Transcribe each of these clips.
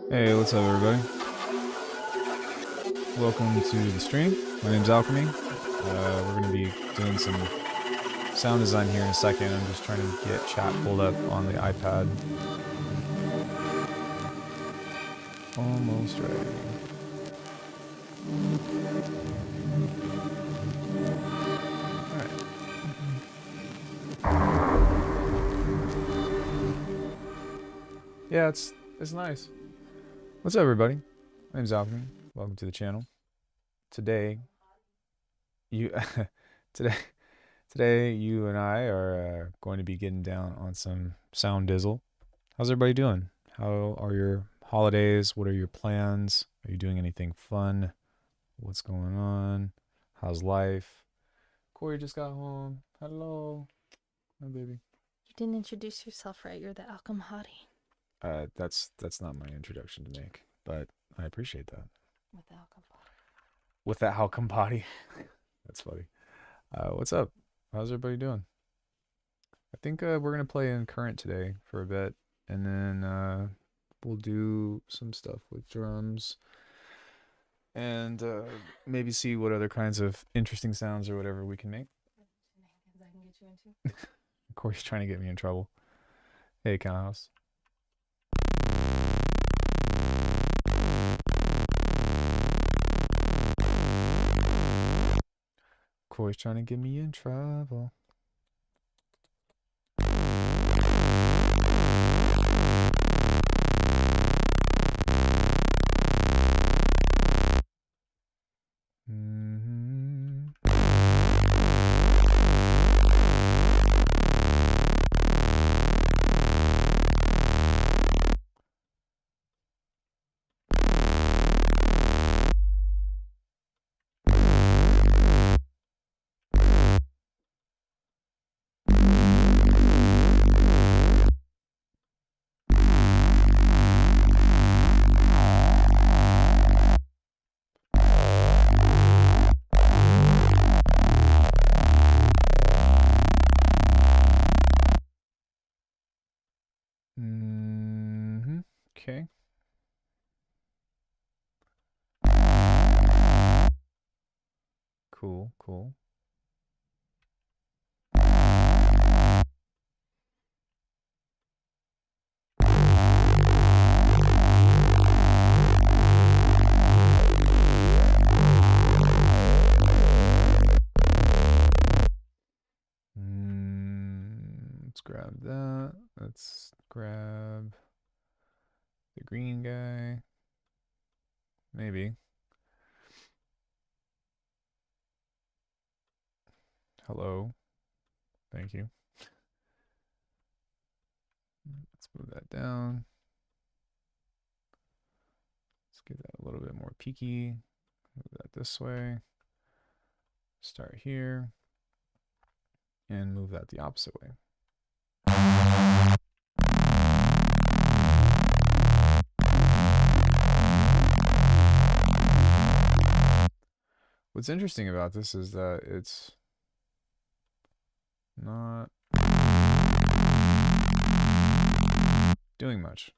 Hey, what's up, everybody? Welcome to the stream. My name's Alckemy. We're going to be doing some sound design here in a second. I'm just trying to get chat pulled up on the iPad. Almost ready. Yeah, it's nice. What's up, everybody? My name's Alckemy. Welcome to the channel. Today, you today you and I are going to be getting down on some sound dizzle. How's everybody doing? How are your holidays? What are your plans? Are you doing anything fun? What's going on? How's life? Corey just got home. Hello. Hi, baby. You didn't introduce yourself right. You're the Alchem hottie. That's not my introduction to make, but I appreciate that. With the Alchem body. With that Alchem body. That's funny. What's up? How's everybody doing? I think we're gonna play in current today for a bit, and then we'll do some stuff with drums, and maybe see what other kinds of interesting sounds or whatever we can make. I can get you into. Corey's trying to get me in trouble. Hey, Cowhouse. Corey's trying to get me in trouble. Okay. Cool, cool. Let's grab that. Let's grab the green guy. Maybe. Hello. Thank you. Let's move that down. Let's get that a little bit more peaky. Move that this way. Start here. And move that the opposite way. What's interesting about this is that it's not doing much.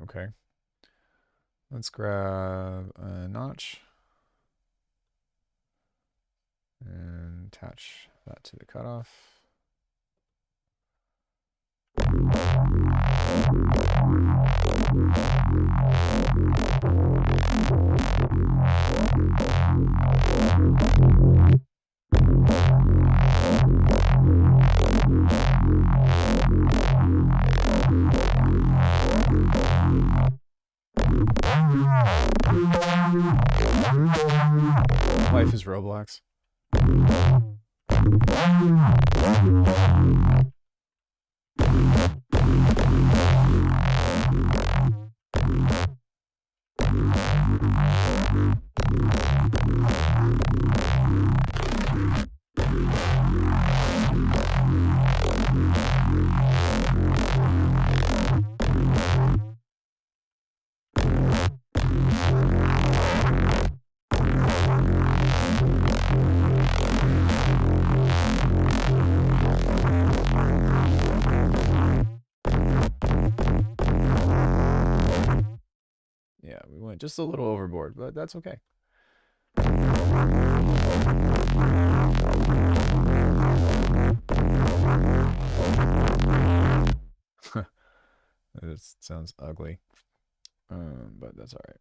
Okay. Let's grab a notch and attach that to the cutoff. Life is Roblox. Yeah, we went just a little overboard, but that's okay. It sounds ugly, but that's all right.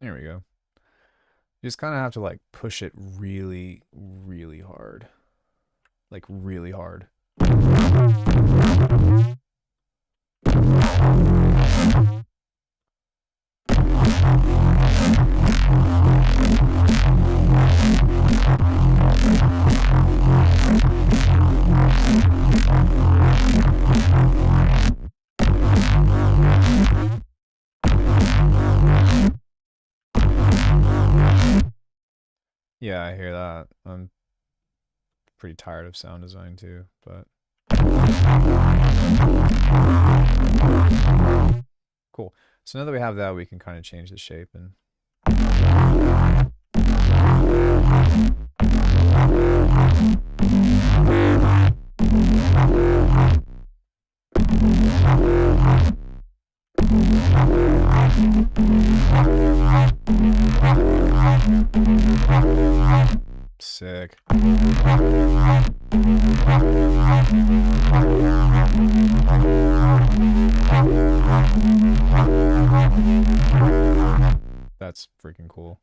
There we go. You just kind of have to like push it really, really hard. Like really hard. Yeah, I hear that. I'm pretty tired of sound design too, but cool. So now that we have that, we can kind of change the shape and sick. That's freaking cool.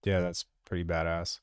Yeah, that's pretty badass.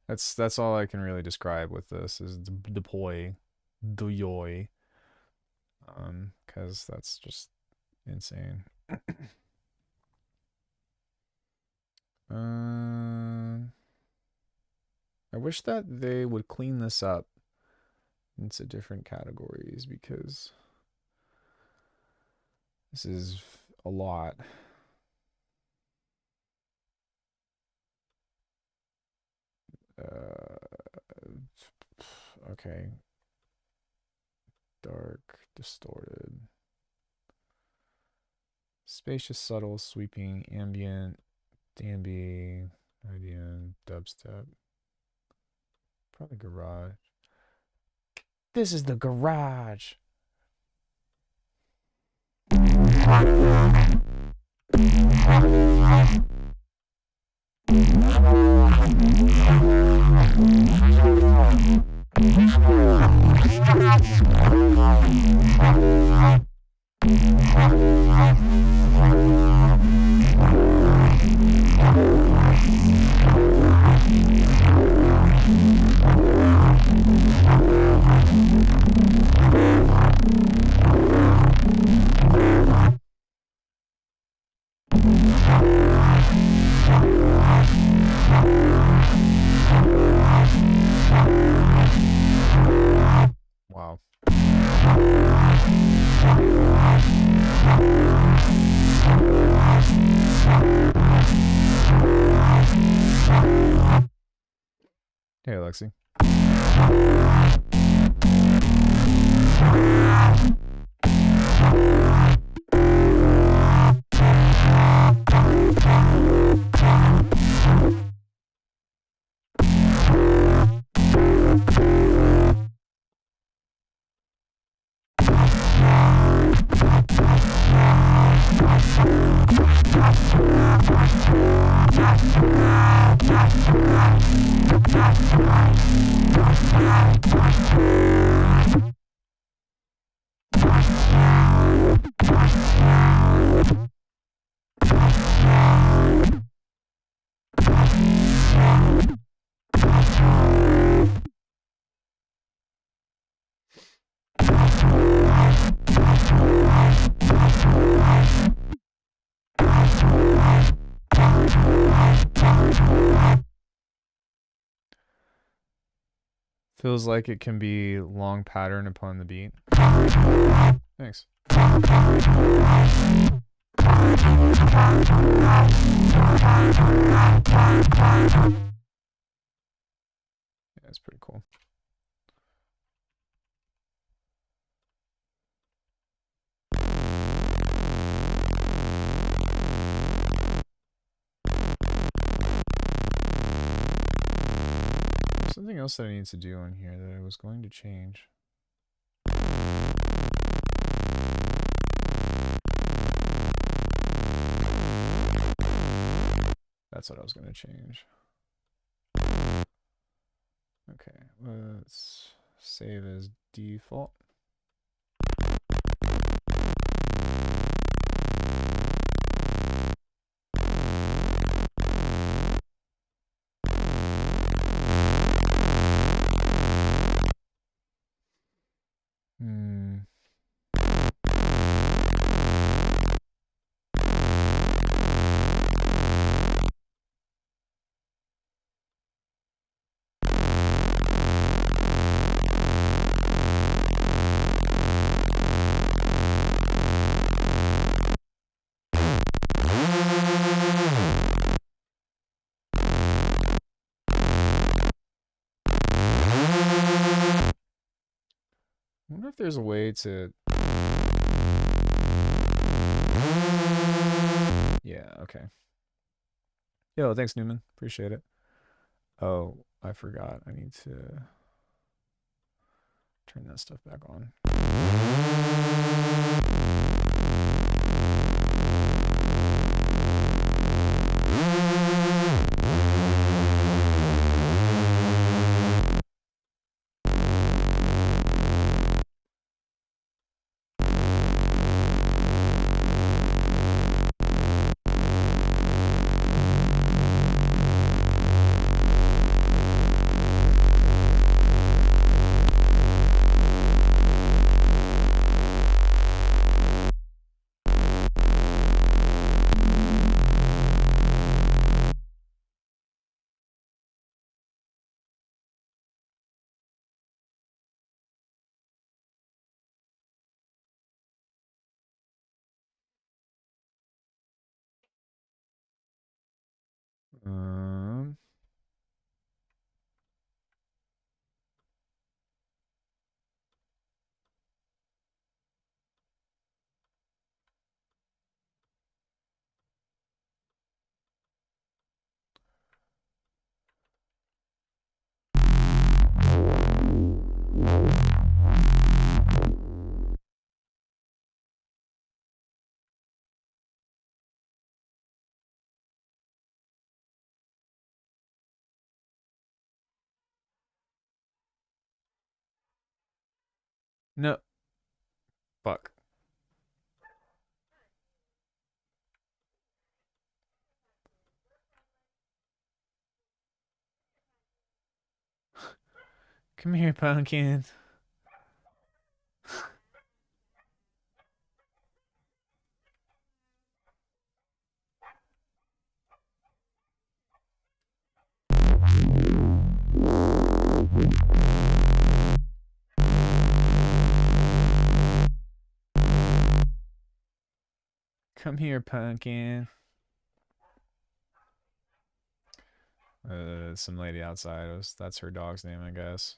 That's all I can really describe with this is deploy, deploy, because that's just insane. I wish that they would clean this up into different categories because this is a lot. Okay. Dark, distorted, spacious, subtle, sweeping, ambient, ambi, IDM, dubstep. Probably garage. This is the garage. Wow. Hey, Alexi. Feels like it can be long pattern upon the beat. Thanks. Yeah, that's pretty cool. Something else that I need to do on here that I was going to change. That's what I was going to change. Okay, let's save as default. I wonder if there's a way to... Yeah, okay. Yo, thanks, Newman. Appreciate it. Oh, I forgot. I need to turn that stuff back on. Um, no, fuck. Come here, pumpkin. Come here, pumpkin. Some lady outside. That's her dog's name, I guess.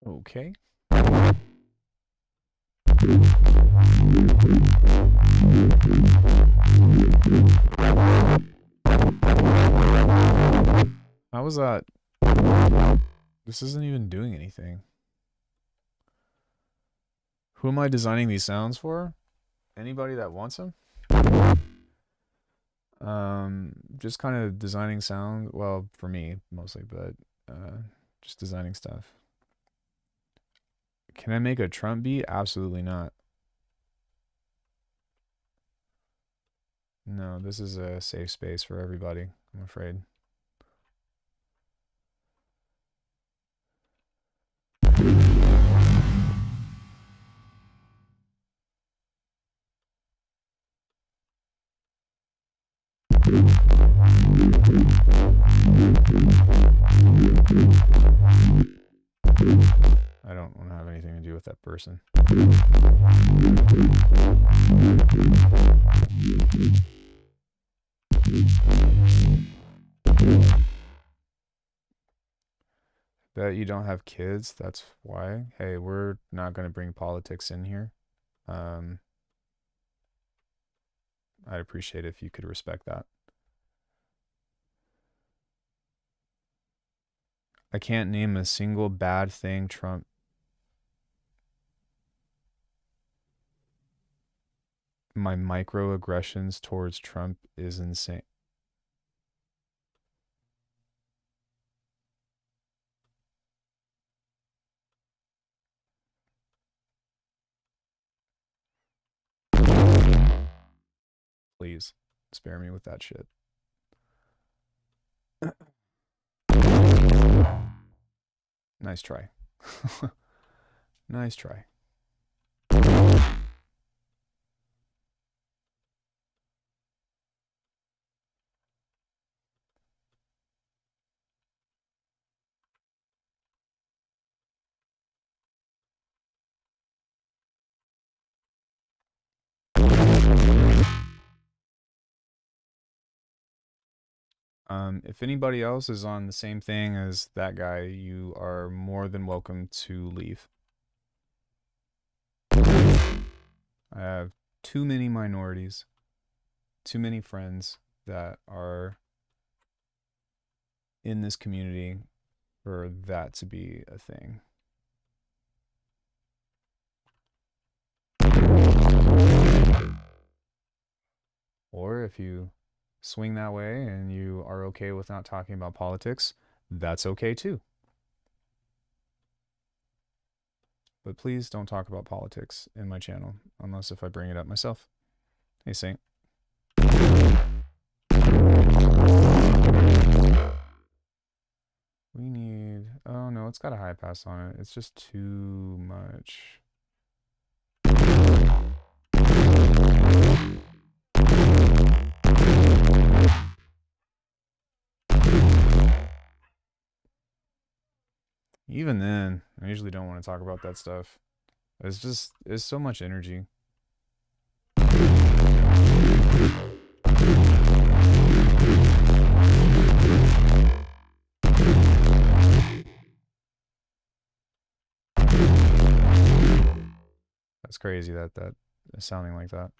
Okay. How was that? This isn't even doing anything. Who am I designing these sounds for? Anybody that wants them? Just kind of designing sound. Well, for me mostly, but just designing stuff. Can I make a Trump beat? Absolutely not. No, this is a safe space for everybody, I'm afraid. I don't want to have anything to do with that person. Bet you don't have kids, that's why. Hey, we're not going to bring politics in here. I'd appreciate it if you could respect that. I can't name a single bad thing Trump. My microaggressions towards Trump is insane. Please spare me with that shit. Nice try. Nice try. If anybody else is on the same thing as that guy, you are more than welcome to leave. I have too many minorities, too many friends that are in this community for that to be a thing. Or if you swing that way and you are okay with not talking about politics, that's okay too. But please don't talk about politics in my channel, unless if I bring it up myself. Hey, Saint. We need... Oh, no, it's got a high pass on it. It's just too much. Even then, I usually don't want to talk about that stuff. It's so much energy. That's crazy that is sounding like that.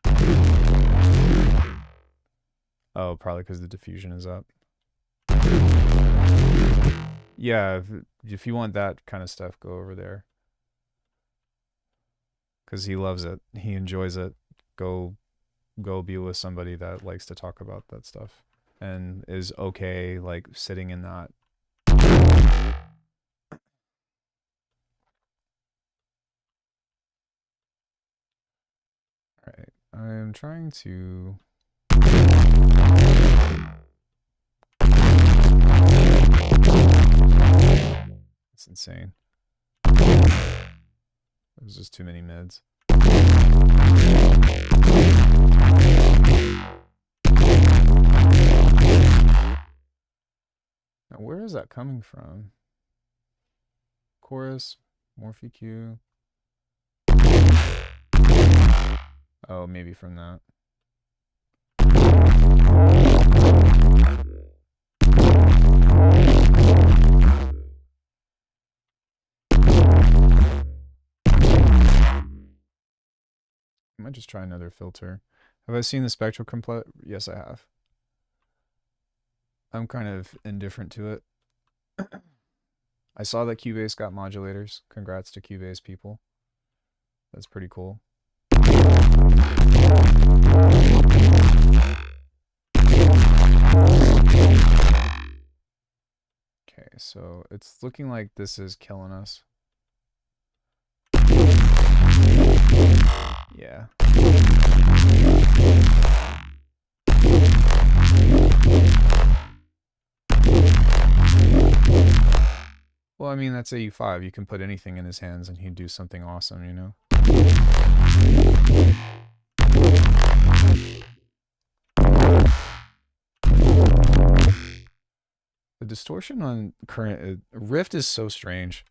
Oh, probably because the diffusion is up. Yeah, if you want that kind of stuff, go over there. Because he loves it. He enjoys it. Go be with somebody that likes to talk about that stuff and is okay like sitting in that. Alright, I am trying to... It's insane. There's just too many mids. Now, where is that coming from? Chorus, Morphe Q. Oh, maybe from that. I might just try another filter. Have I seen the spectral complete? Yes, I have. I'm kind of indifferent to it. I saw that Cubase got modulators. Congrats to Cubase people. That's pretty cool. Okay, so it's looking like this is killing us. Yeah. Well, I mean, that's AU5. You can put anything in his hands and he'd do something awesome, you know? The distortion on current... Rift is so strange.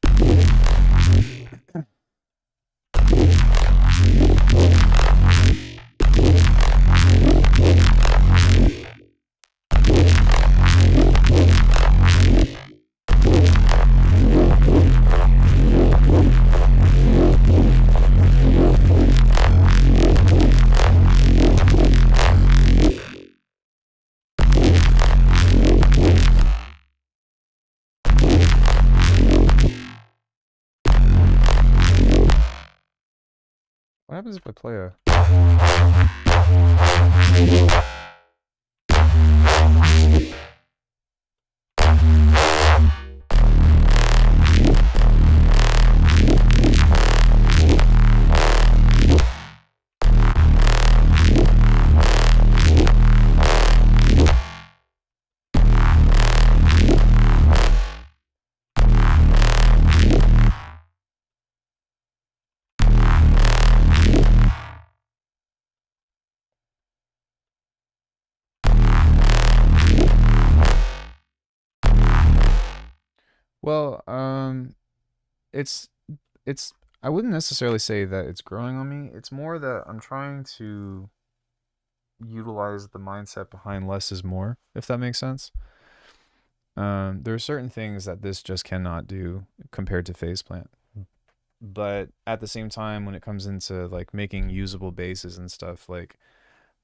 What happens if I play a... Well, it's it's I wouldn't necessarily say that it's growing on me. It's more that I'm trying to utilize the mindset behind less is more, if that makes sense. There are certain things that this just cannot do compared to faceplant. But at the same time, when it comes into like making usable bases and stuff, like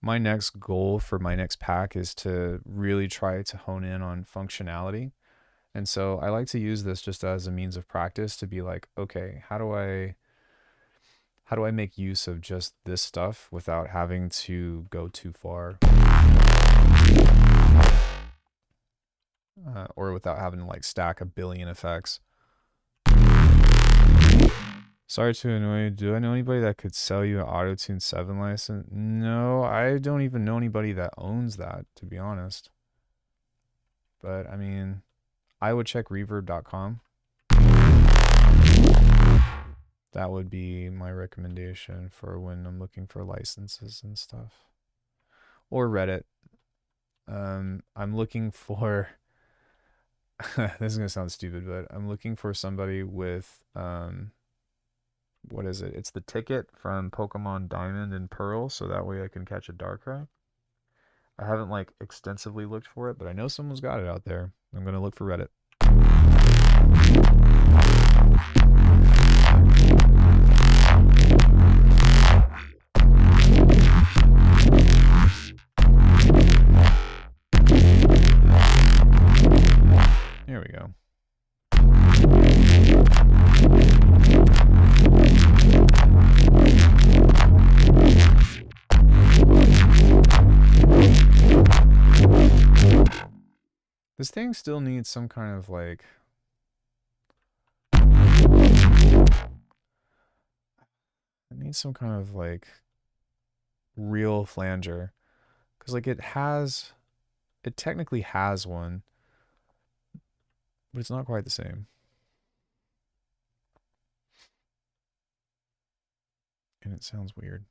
my next goal for my next pack is to really try to hone in on functionality. And so I like to use this just as a means of practice to be like, okay, how do I make use of just this stuff without having to go too far, or without having to like stack a billion effects. Sorry to annoy you. Do I know anybody that could sell you an AutoTune 7 license? No, I don't even know anybody that owns that, to be honest. But I mean, I would check reverb.com. That would be my recommendation for when I'm looking for licenses and stuff. Or Reddit. I'm looking for this is gonna sound stupid, but I'm looking for somebody with what is it? It's the ticket from Pokemon Diamond and Pearl, so that way I can catch a Darkrai. I haven't like extensively looked for it, but I know someone's got it out there. I'm gonna look for Reddit. Here we go. This thing still needs some kind of like it needs some kind of like real flanger, because like it technically has one, but it's not quite the same, and it sounds weird.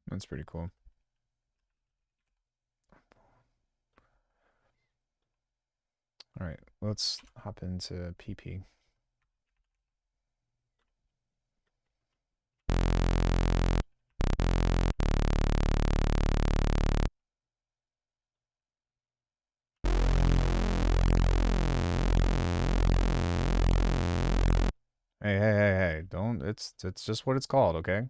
That's pretty cool. All right, let's hop into PP. Hey, don't, it's just what it's called, okay?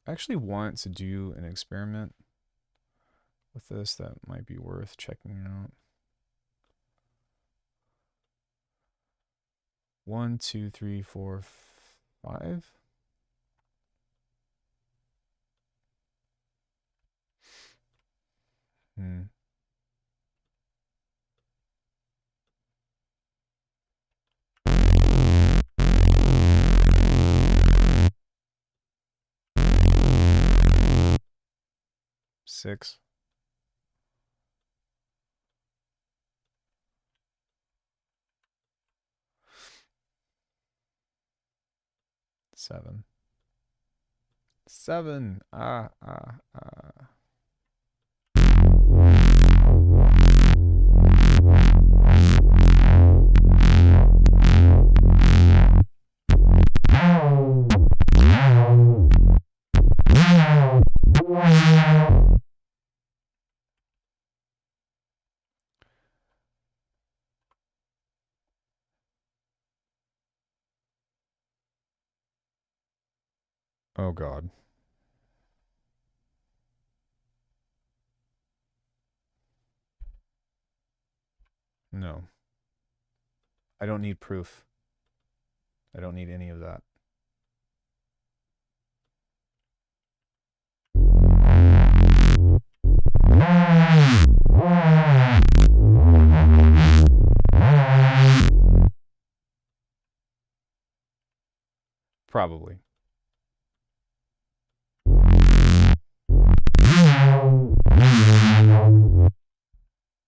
I actually want to do an experiment with this that might be worth checking out. 1, 2, 3, 4, 5. Hmm. Six. 7. 7. Oh God. No. I don't need proof. I don't need any of that. Probably.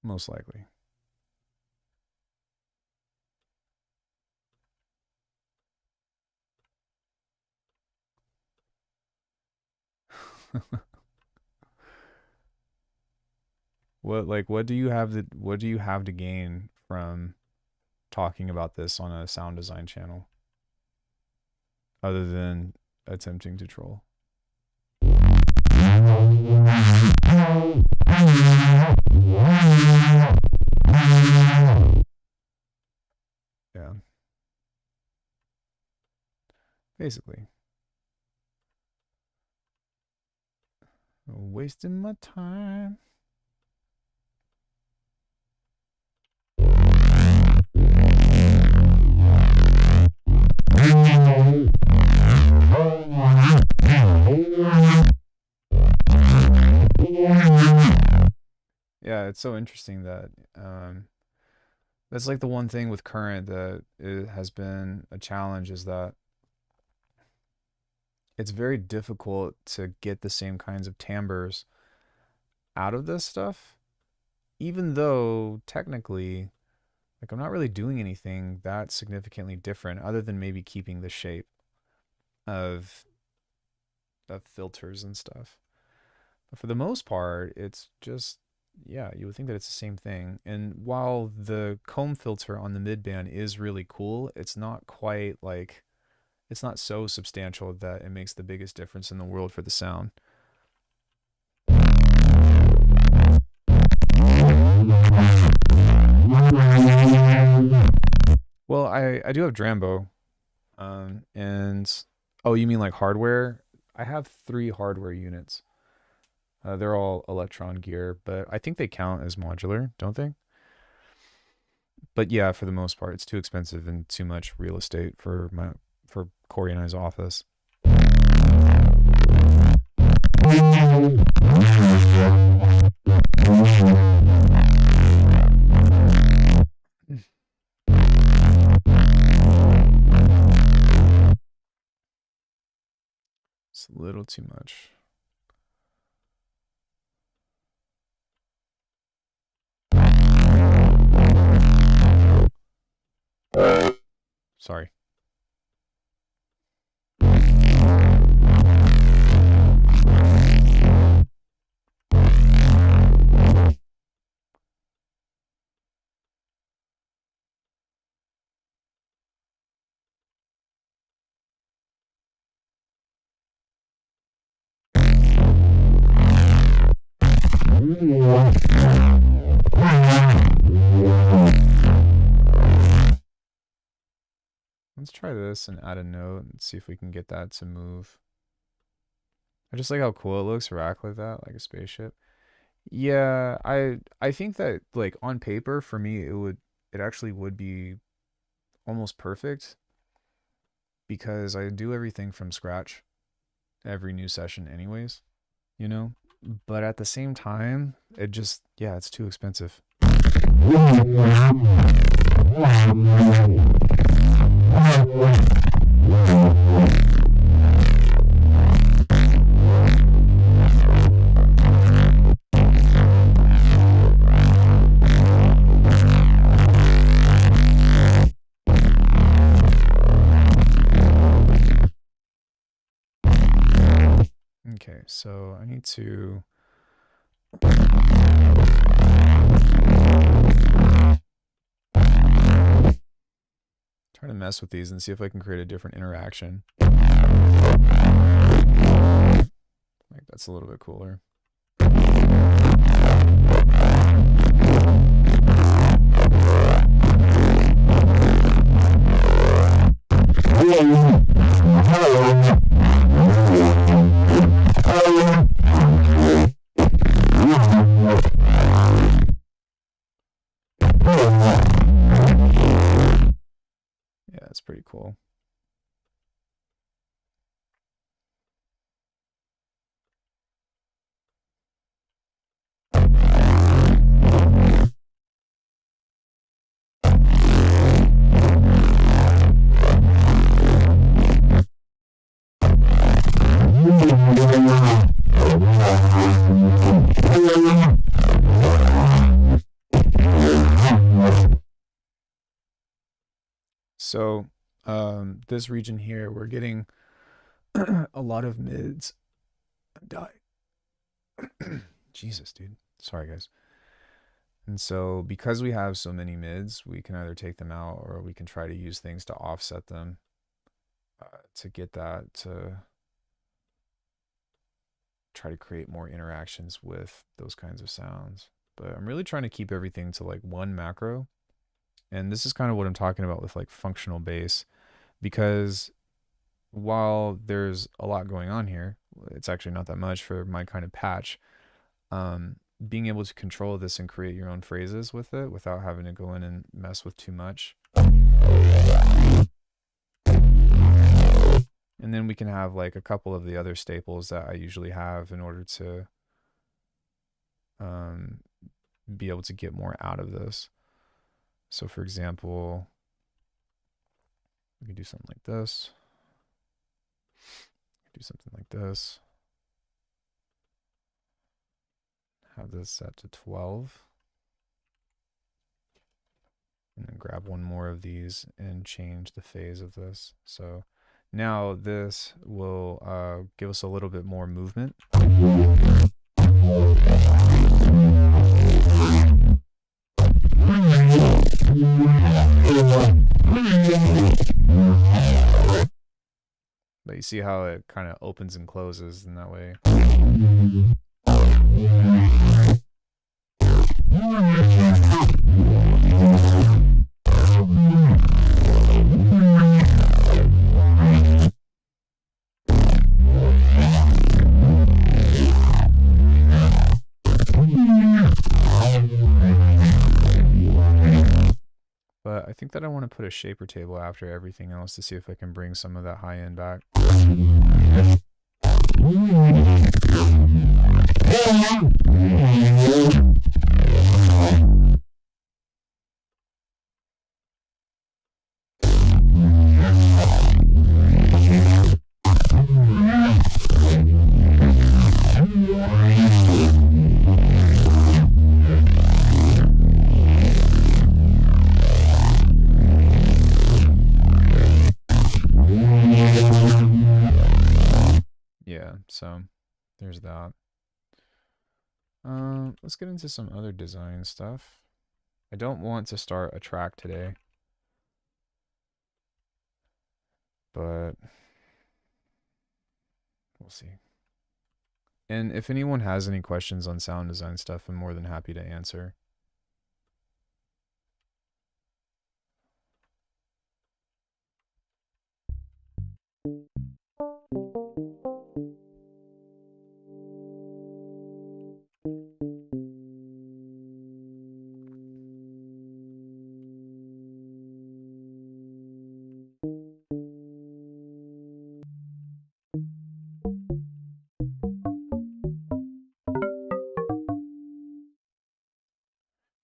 Most likely. What do you have to gain from talking about this on a sound design channel other than attempting to troll? Yeah. Basically. Wasting my time. Yeah, it's so interesting that that's like the one thing with current that it has been a challenge is that it's very difficult to get the same kinds of timbres out of this stuff, even though technically, like I'm not really doing anything that significantly different other than maybe keeping the shape of filters and stuff. But for the most part, it's just yeah, you would think that it's the same thing. And while the comb filter on the midband is really cool, it's not quite like it's not so substantial that it makes the biggest difference in the world for the sound. Well, I do have Drambo, and oh, you mean like hardware? I have 3 hardware units. They're all Electron gear, but I think they count as modular, don't they? But yeah, for the most part, it's too expensive and too much real estate for Corey and I's office. It's a little too much. Sorry. Let's try this and add a note and see if we can get that to move. I just like how cool it looks, rack like that, like a spaceship. Yeah, I think that like on paper for me it actually would be almost perfect because I do everything from scratch every new session anyways, you know? But at the same time, it just yeah, it's too expensive. Okay, so I need to try to mess with these and see if I can create a different interaction. Like that's a little bit cooler. So this region here, we're getting a lot of mids. Die. Jesus, dude. Sorry, guys. And so because we have so many mids, we can either take them out or we can try to use things to offset them to get that to try to create more interactions with those kinds of sounds. But I'm really trying to keep everything to like one macro. And this is kind of what I'm talking about with like functional bass, because while there's a lot going on here, it's actually not that much for my kind of patch. Being able to control this and create your own phrases with it without having to go in and mess with too much. And then we can have like a couple of the other staples that I usually have in order to be able to get more out of this. So for example, we can do something like this. Do something like this. Have this set to 12. And then grab one more of these and change the phase of this. So now this will give us a little bit more movement. But you see how it kind of opens and closes in that way. But I think that I want to put a shaper table after everything else to see if I can bring some of that high end back. Yeah, so there's that. Let's get into some other design stuff. I don't want to start a track today, but we'll see. And if anyone has any questions on sound design stuff, I'm more than happy to answer.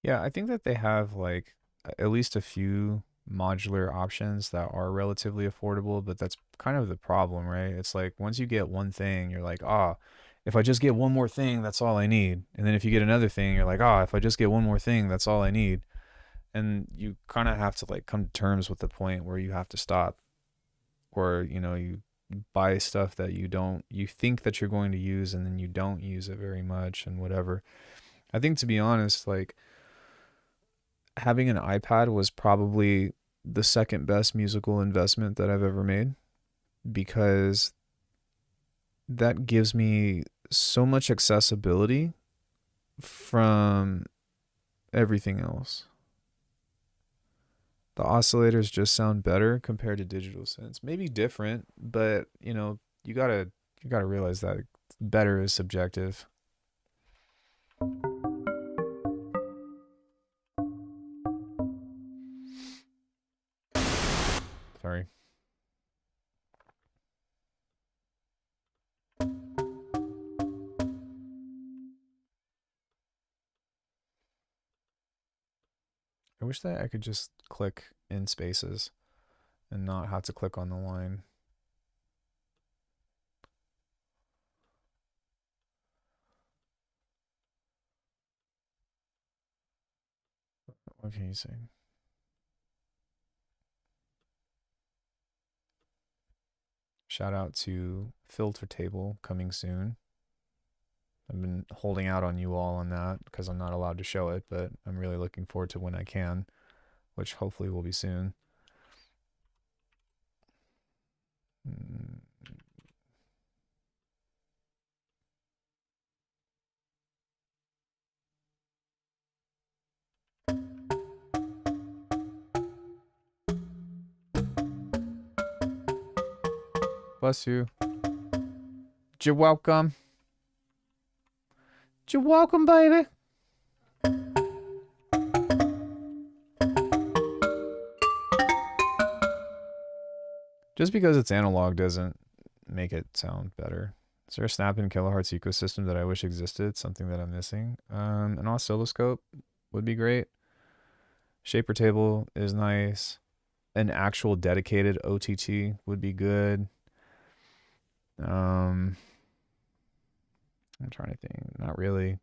Yeah, I think that they have like at least a few modular options that are relatively affordable, but that's kind of the problem, right? It's like once you get one thing, you're like, ah, if I just get one more thing, that's all I need. And then if you get another thing, you're like, ah, if I just get one more thing, that's all I need. And you kind of have to like come to terms with the point where you have to stop, or you buy stuff that you think that you're going to use and then you don't use it very much and whatever. I think, to be honest, like having an iPad was probably the second best musical investment that I've ever made, because that gives me so much accessibility from everything else. The oscillators just sound better compared to digital synths. Maybe different, but you gotta realize that better is subjective. Sorry. I wish that I could just click in spaces and not have to click on the line. What can you say? Shout out to Filter Table coming soon. I've been holding out on you all on that because I'm not allowed to show it, but I'm really looking forward to when I can, which hopefully will be soon. Bless you. You're welcome. You're welcome, baby. Just because it's analog doesn't make it sound better. Is there a snap in kilohertz ecosystem that I wish existed? Something that I'm missing? An oscilloscope would be great. Shaper table is nice. An actual dedicated OTT would be good. I'm trying to think. Not really.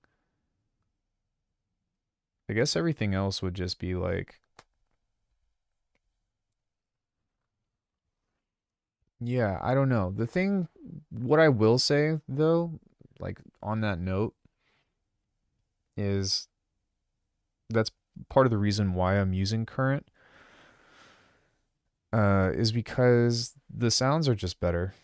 I guess everything else would just be like, yeah, I don't know. What I will say though, like on that note, is that's part of the reason why I'm using current, is because the sounds are just better,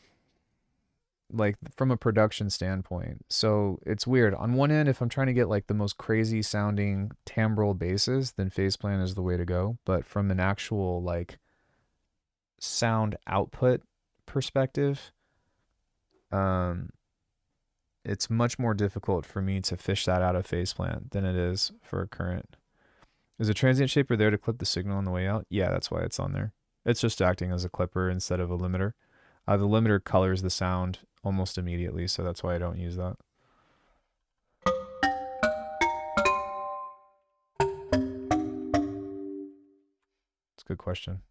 like from a production standpoint. So it's weird. On one end, if I'm trying to get like the most crazy sounding timbral basses, then Faceplant is the way to go. But from an actual like sound output perspective, um, it's much more difficult for me to fish that out of Faceplant than it is for current. Is a transient shaper there to clip the signal on the way out? Yeah, that's why it's on there. It's just acting as a clipper instead of a limiter. The limiter colors the sound almost immediately, so that's why I don't use that. It's a good question.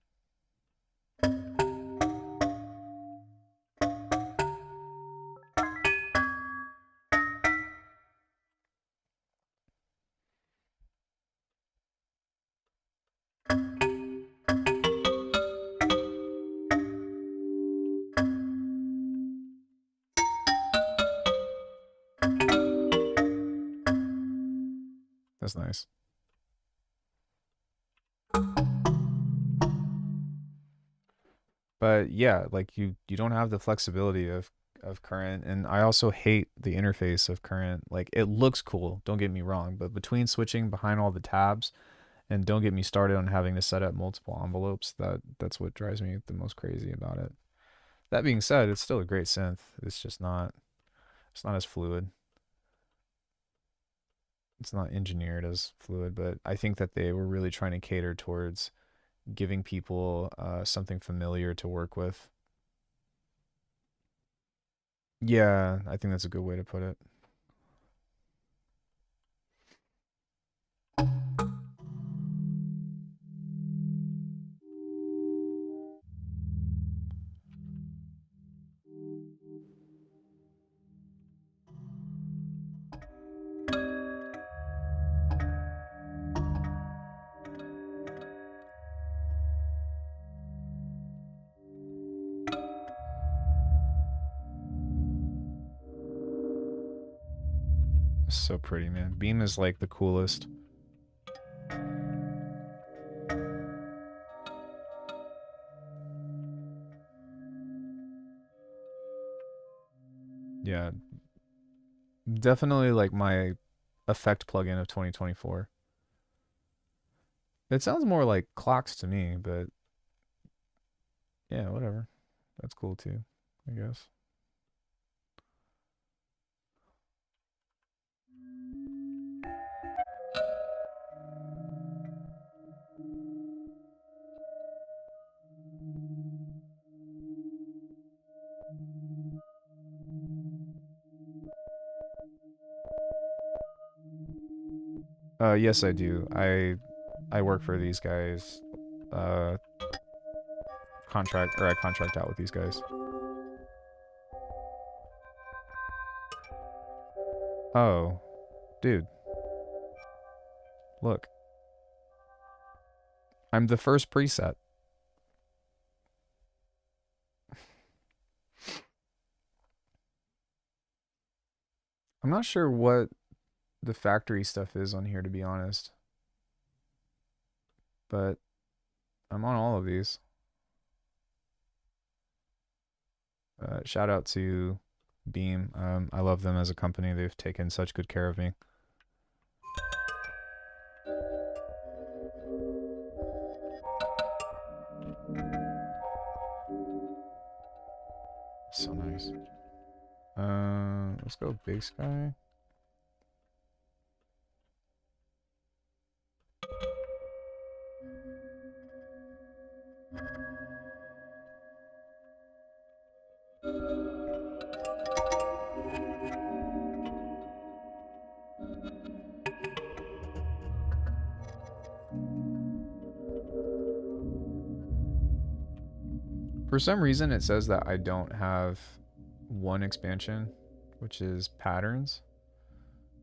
That's nice. But yeah, like you don't have the flexibility of current, and I also hate the interface of current. Like it looks cool, don't get me wrong, but between switching behind all the tabs and don't get me started on having to set up multiple envelopes, that's what drives me the most crazy about it. That being said, it's still a great synth. It's not as fluid. It's not engineered as fluid, but I think that they were really trying to cater towards giving people something familiar to work with. Yeah, I think that's a good way to put it. It's so pretty, man. Beam is like the coolest. Yeah, definitely like my effect plugin of 2024. It sounds more like clocks to me, but yeah, whatever. That's cool too, I guess. Yes, I do. I work for these guys. Uh, I contract out with these guys. Oh, dude, look. I'm the first preset. I'm not sure what the factory stuff is on here, to be honest. But I'm on all of these. Shout out to Beam. I love them as a company. They've taken such good care of me. So nice. Let's go Big Sky. For some reason, it says that I don't have one expansion, which is patterns.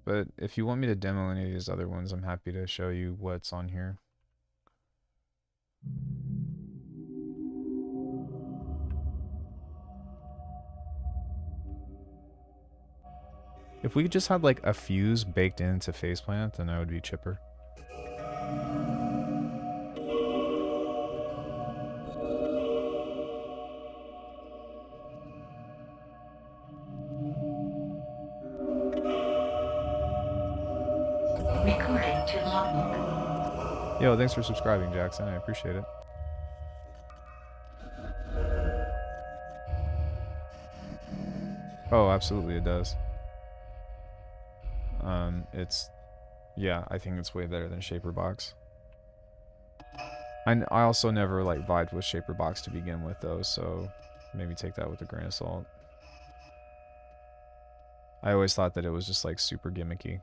But if you want me to demo any of these other ones, I'm happy to show you what's on here. If we just had like a fuse baked into Faceplant, then I would be chipper. Recording to logbook. Yo, thanks for subscribing, Jackson. I appreciate it. Oh, absolutely, it does. Yeah, I think it's way better than Shaperbox. I also never like vibed with Shaperbox to begin with, though, so maybe take that with a grain of salt. I always thought that it was just like super gimmicky.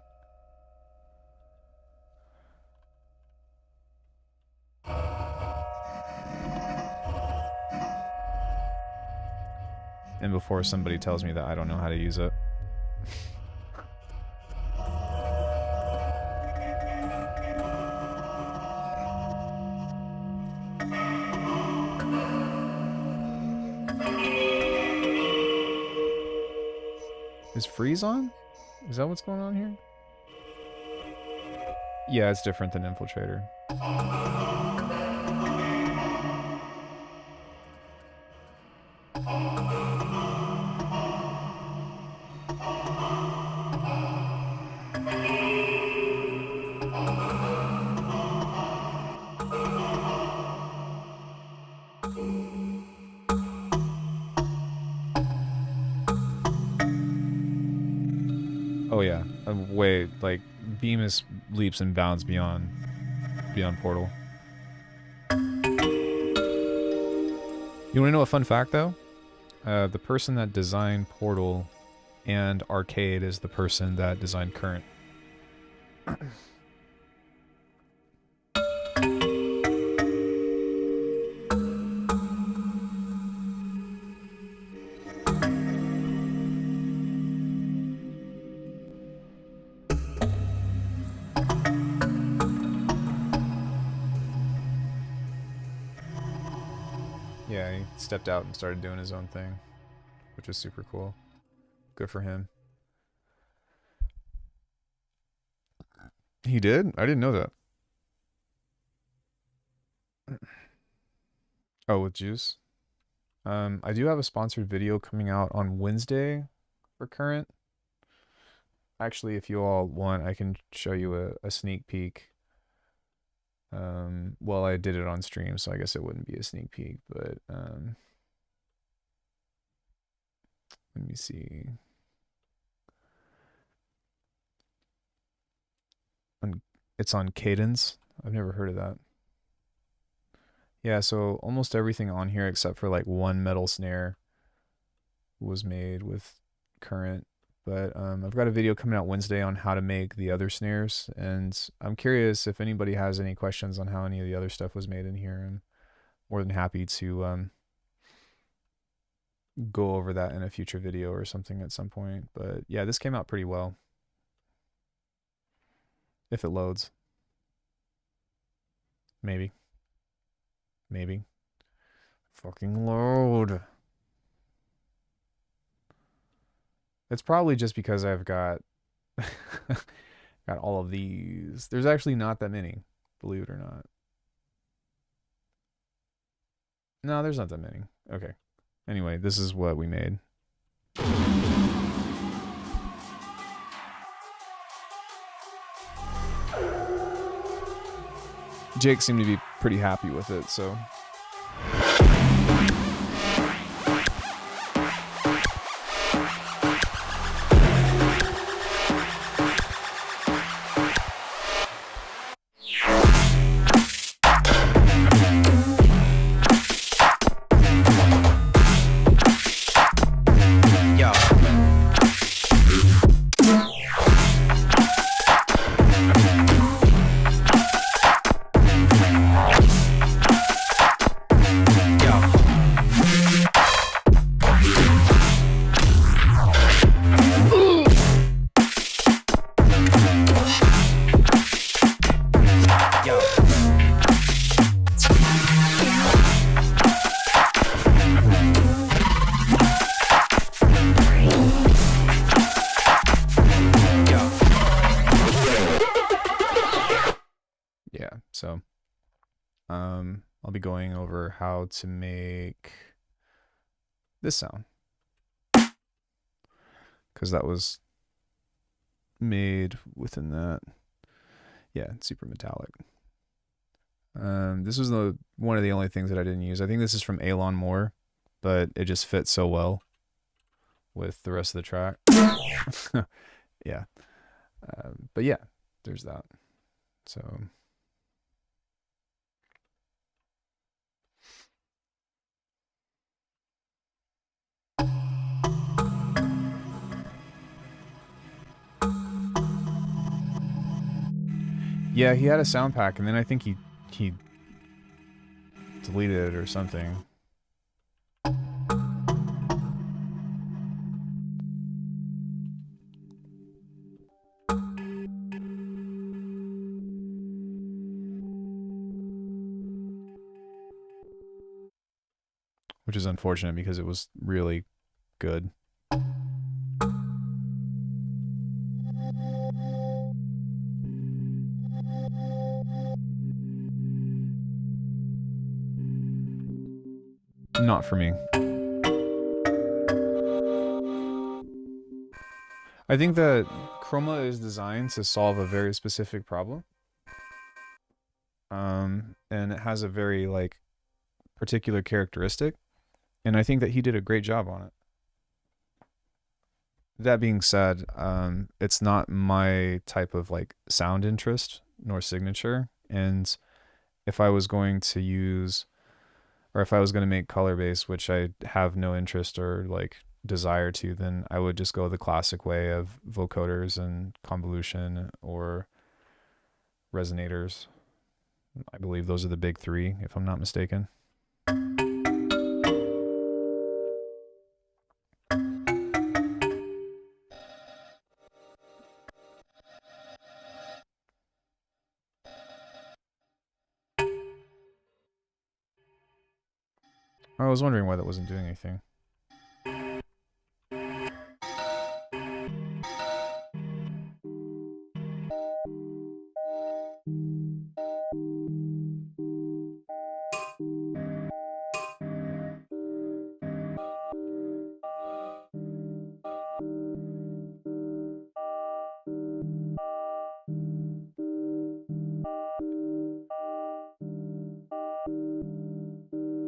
And before somebody tells me that I don't know how to use it. Is freeze on? Is that what's going on here? Yeah, it's different than Infiltrator. Oh yeah, way like Beam is leaps and bounds beyond Portal. You want to know a fun fact though? The person that designed Portal and Arcade is the person that designed Current. Yeah, he stepped out and started doing his own thing, which was super cool. Good for him. He did? I didn't know that. Oh, with Juice? I do have a sponsored video coming out on Wednesday for Current. Actually, if you all want, I can show you a sneak peek. Well, I did it on stream, so I guess it wouldn't be a sneak peek, but let me see. It's on Cadence. I've never heard of that. Yeah, so almost everything on here except for like one metal snare was made with Current. But I've got a video coming out Wednesday on how to make the other snares, and I'm curious if anybody has any questions on how any of the other stuff was made in here. I'm more than happy to go over that in a future video or something at some point. But yeah, this came out pretty well. If it loads. Maybe. Maybe. Fucking load. It's probably just because I've got got all of these. There's actually not that many, believe it or not. No, there's not that many. Okay. Anyway, this is what we made. Jake seemed to be pretty happy with it, so. So, I'll be going over how to make this sound, because that was made within that. Yeah, super metallic. This was one of the only things that I didn't use. I think this is from Elon Moore, but it just fits so well with the rest of the track. Yeah. But yeah, there's that. So. Yeah, he had a sound pack, and then I think he deleted it or something. Which is unfortunate because it was really good. Not for me. I think that Chroma is designed to solve a very specific problem. And it has a very like particular characteristic. And I think that he did a great job on it. That being said, it's not my type of like sound interest nor signature. And if I was going to use, or if I was going to make color based, which I have no interest or like desire to, then I would just go the classic way of vocoders and convolution or resonators. I believe those are the big three, if I'm not mistaken. I was wondering why that wasn't doing anything.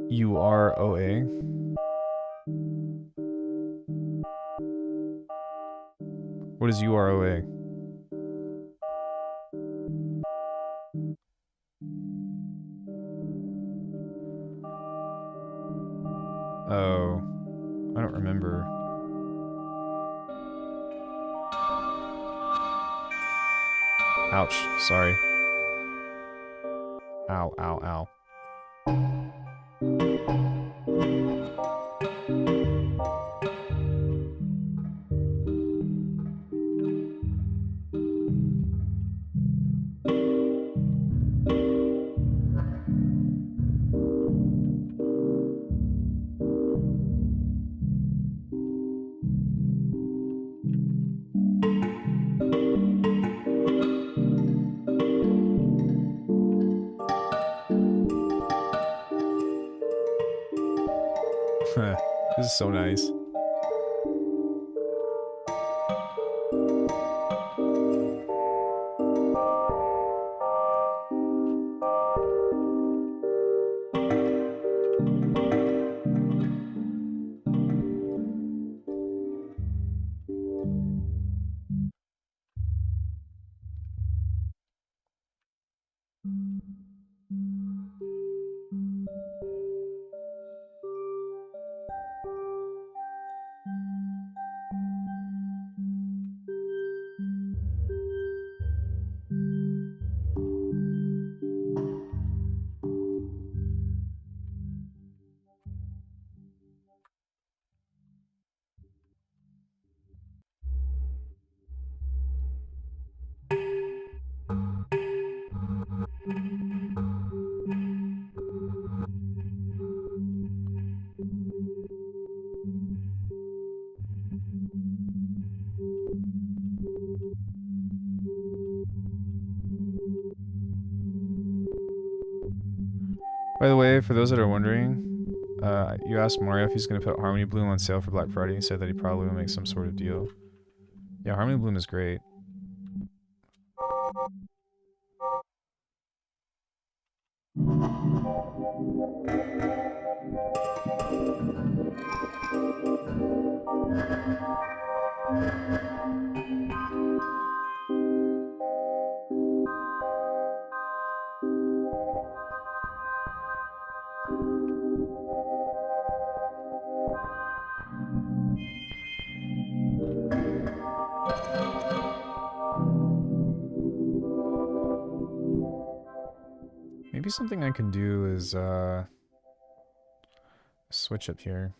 UROA. What is UROA? Oh, I don't remember. Ouch, sorry. Ow, ow, ow. This is so nice. By the way, for those that are wondering, you asked Mario if he's going to put Harmony Bloom on sale for Black Friday. He said that he probably will make some sort of deal. Yeah, Harmony Bloom is great. Maybe something I can do is switch up here.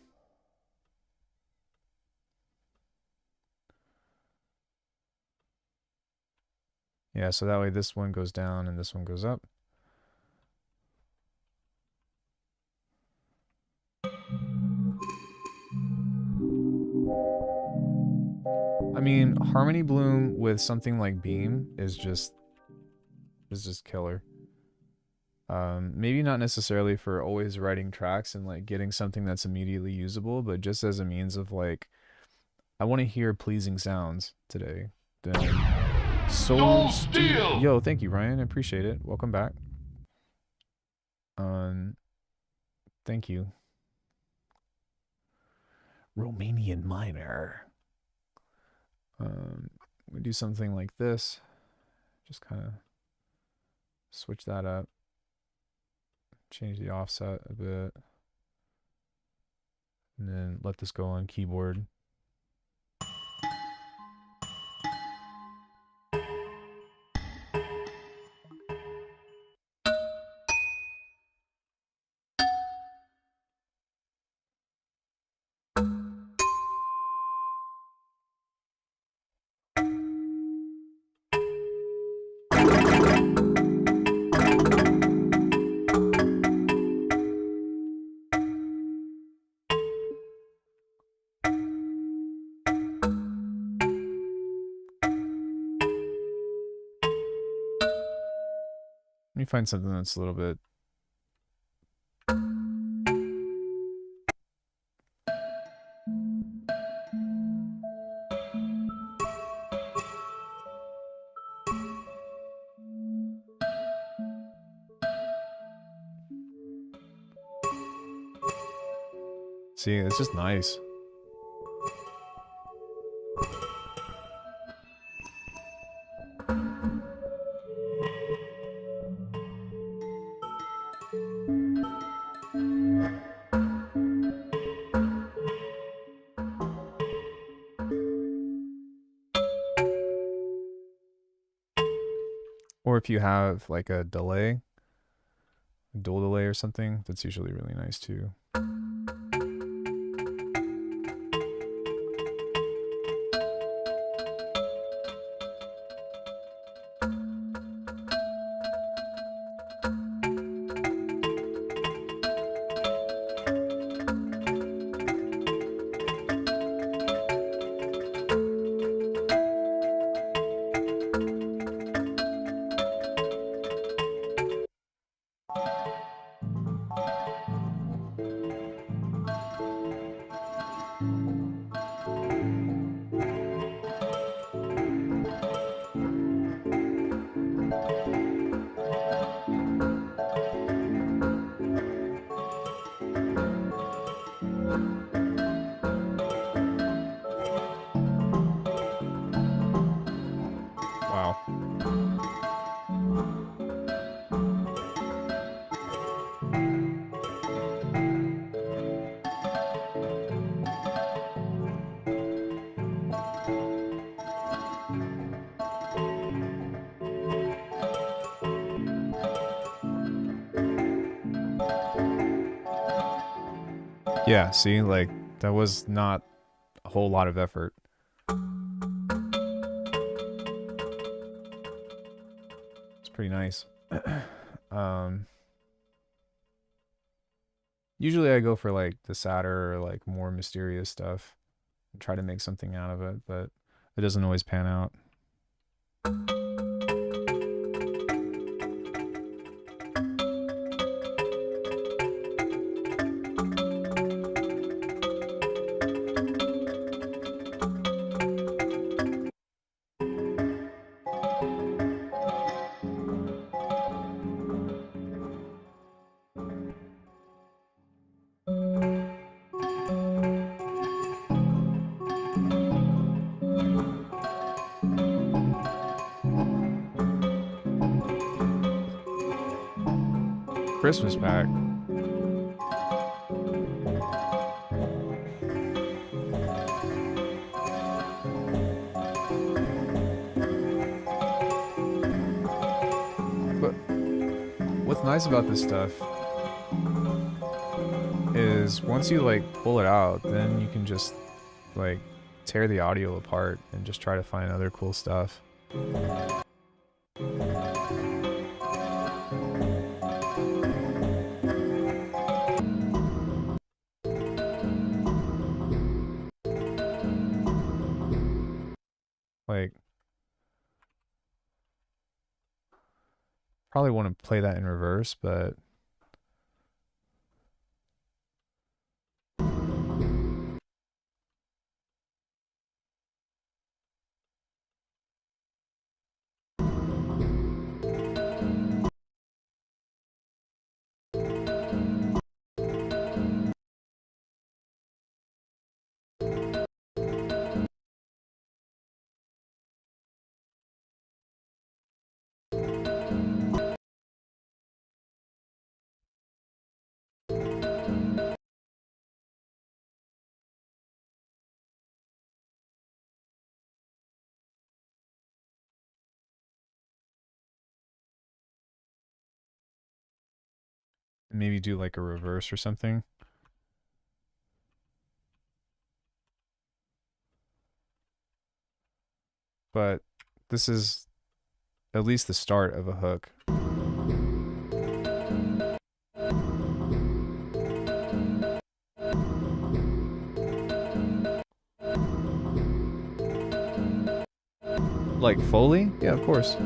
Yeah, so that way this one goes down and this one goes up. I mean, Harmony Bloom with something like Beam is just killer. Maybe not necessarily for always writing tracks and like getting something that's immediately usable, but just as a means of like, I want to hear pleasing sounds today. Then Soul Steel. Yo, thank you, Ryan. I appreciate it. Welcome back. Thank you. Romanian Minor. We do something like this. Just kind of switch that up. Change the offset a bit. And then let this go on keyboard. Let me find something that's a little bit. See, it's just nice. Or if you have like a delay, a dual delay or something, that's usually really nice too. Yeah, see, like, that was not a whole lot of effort. It's pretty nice. um, Usually I go for like the sadder or like more mysterious stuff and try to make something out of it, but it doesn't always pan out. Christmas pack. But what's nice about this stuff is once you like pull it out, then you can just like tear the audio apart and just try to find other cool stuff. Like, probably want to play that in reverse, but maybe do like a reverse or something. But this is at least the start of a hook. Like Foley? Yeah, of course.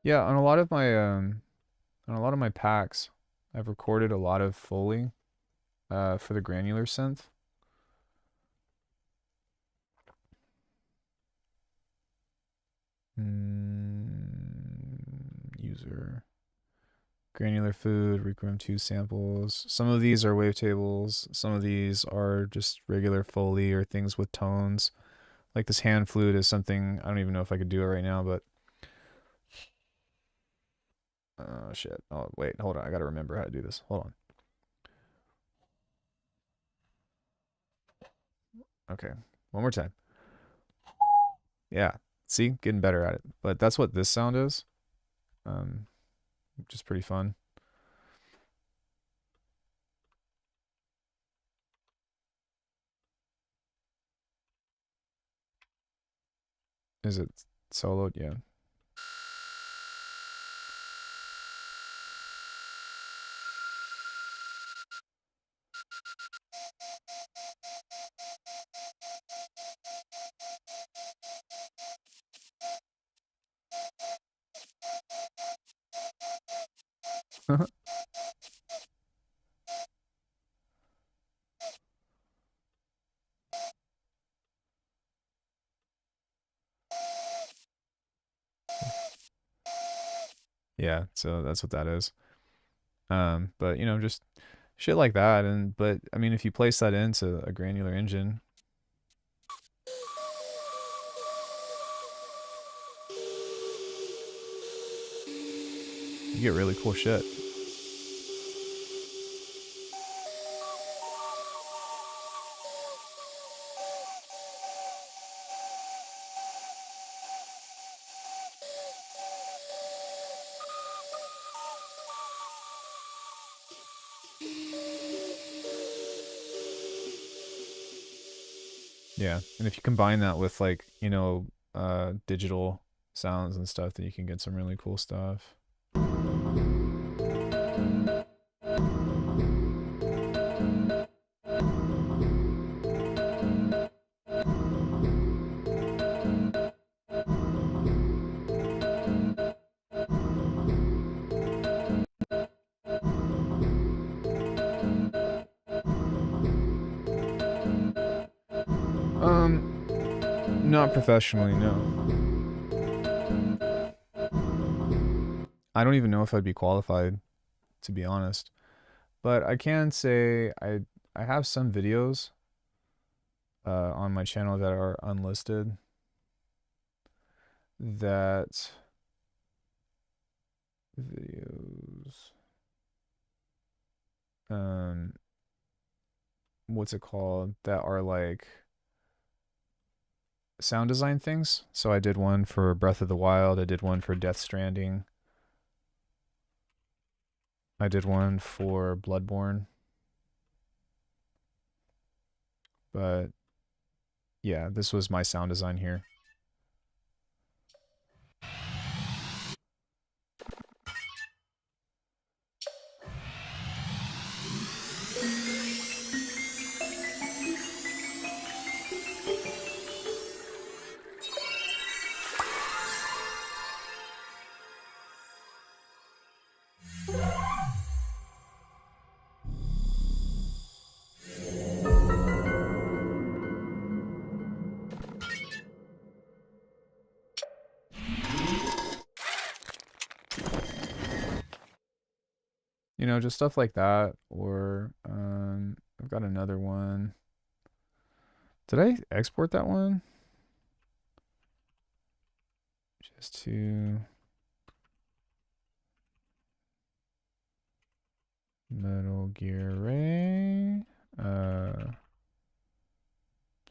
Yeah, on a lot of my packs, I've recorded a lot of Foley for the granular synth. User granular food, Requiem 2 samples. Some of these are wavetables. Some of these are just regular Foley or things with tones. Like this hand flute is something, I don't even know if I could do it right now, but oh shit. Oh wait, hold on. I gotta remember how to do this. Hold on. Okay, one more time. Yeah, see, getting better at it. But that's what this sound is, which is pretty fun. Is it soloed? Yeah. Yeah, so that's what that is. But you know, just shit like that, and but I mean, if you place that into a granular engine, You get really cool shit. Yeah, and if you combine that with like, you know, digital sounds and stuff, then you can get some really cool stuff. Not professionally, no. I don't even know if I'd be qualified, to be honest. But I can say I have some videos on my channel that are unlisted that videos what's it called, that are like sound design things. So I did one for Breath of the Wild, I did one for Death Stranding, I did one for Bloodborne. But yeah, this was my sound design here. You know, just stuff like that. Or I've got another one. Did I export that one? Just to Metal Gear Ray,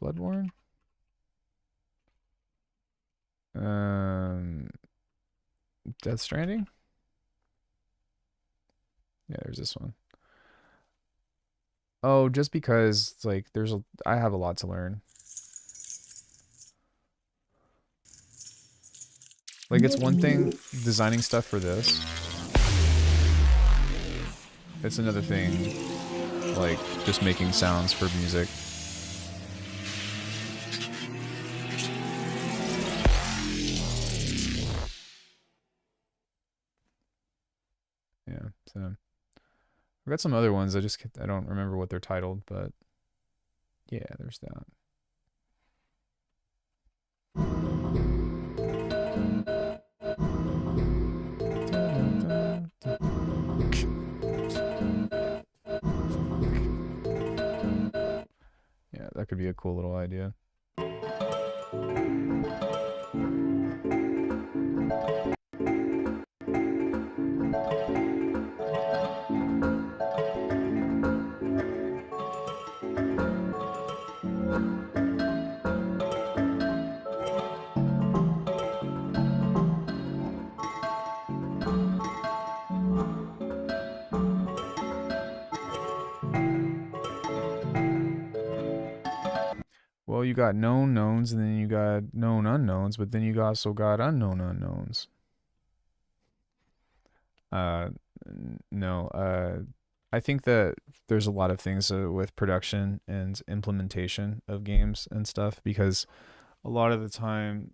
Bloodborne, Death Stranding. Yeah, there's this one. Oh, just because like I have a lot to learn. Like it's one thing designing stuff for this. It's another thing like just making sounds for music. Yeah, so I've got some other ones. I don't remember what they're titled, but yeah, there's that. Yeah, that could be a cool little idea. Well, you got known knowns, and then you got known unknowns, but then you also got unknown unknowns. Uh, no. I think that there's a lot of things with production and implementation of games and stuff, because a lot of the time,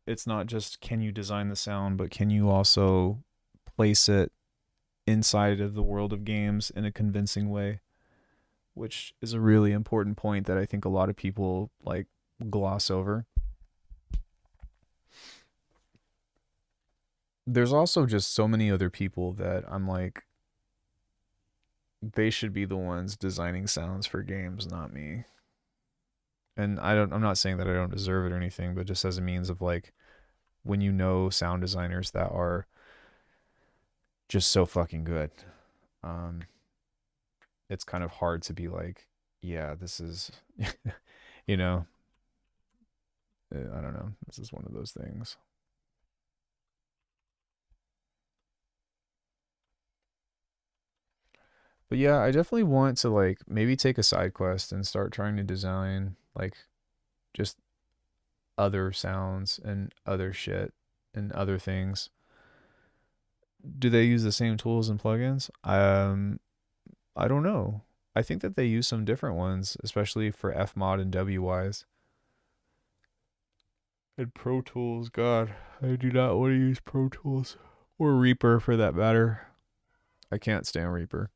it's not just can you design the sound, but can you also place it inside of the world of games in a convincing way, which is a really important point that I think a lot of people like gloss over. There's also just so many other people that I'm like, they should be the ones designing sounds for games, not me. And I'm not saying that I don't deserve it or anything, but just as a means of like, when you know sound designers that are just so fucking good. Um, it's kind of hard to be like, yeah, this is, you know, I don't know. This is one of those things. But yeah, I definitely want to like maybe take a side quest and start trying to design like just other sounds and other shit and other things. Do they use the same tools and plugins? I don't know. I think that they use some different ones, especially for Fmod and WYs. And Pro Tools, God, I do not want to use Pro Tools or Reaper for that matter. I can't stand Reaper.